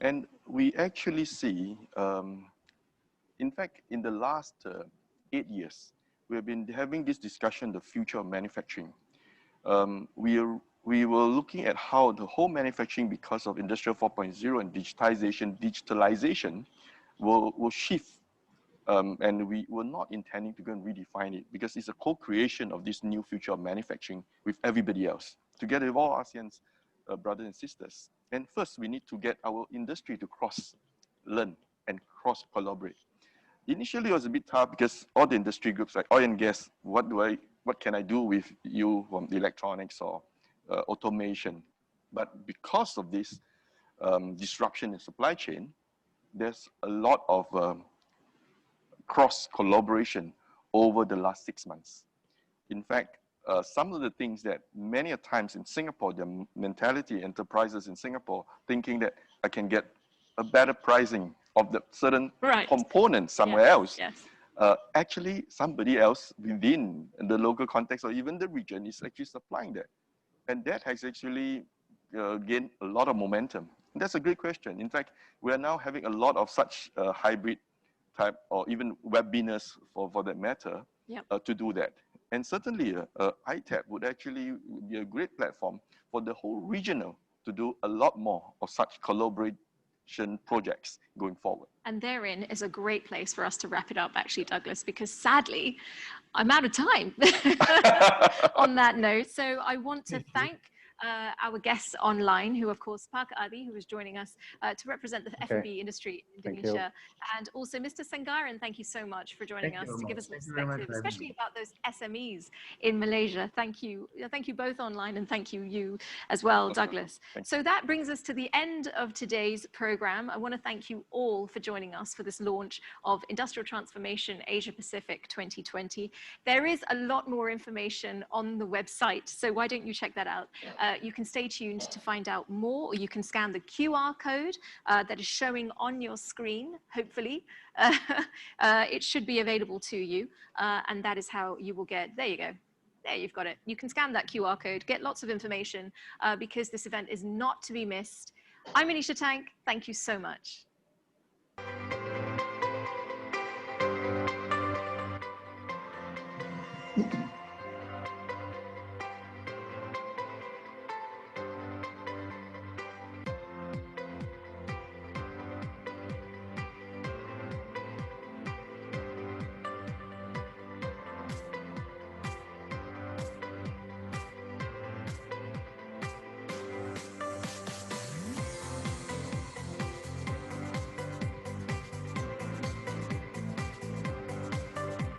And we actually see, in fact, in the last 8 years, we have been having this discussion, the future of manufacturing. We were looking at how the whole manufacturing, because of Industrial 4.0 and digitalization will shift. And we were not intending to go and redefine it, because it's a co-creation of this new future of manufacturing with everybody else, together with all ASEAN's brothers and sisters. And first, we need to get our industry to cross-learn and cross-collaborate. Initially, it was a bit tough because all the industry groups like oil and gas, what can I do with you from the electronics or automation? But because of this disruption in supply chain, there's a lot of cross collaboration over the last 6 months. In fact, some of the things that many a times in Singapore, the mentality enterprises in Singapore thinking that I can get a better pricing of the certain components somewhere else. Actually, somebody else within the local context or even the region is actually supplying that. And that has actually gained a lot of momentum. And that's a great question. In fact, we are now having a lot of such hybrid type, or even webinars for that matter, Yep. to do that. And certainly ITAP would actually be a great platform for the whole regional to do a lot more of such collaboration projects going forward. And therein is a great place for us to wrap it up, actually, Douglas, because sadly, I'm out of time on that note. So I want to thank our guests online, who of course, Pak Adi, who is joining us to represent the F&B industry in Indonesia, and also Mr. Senggaran, thank you so much for joining us to give us perspective, especially about those SMEs in Malaysia. Thank you. Thank you both online, and thank you as well, Douglas. So that brings us to the end of today's program. I want to thank you all for joining us for this launch of Industrial Transformation Asia Pacific 2020. There is a lot more information on the website, so why don't you check that out? You can stay tuned to find out more, or you can scan the QR code that is showing on your screen, hopefully. It should be available to you, and that is how you will get, there you go. There, you've got it. You can scan that QR code, get lots of information, because this event is not to be missed. I'm Manisha Tank. Thank you so much.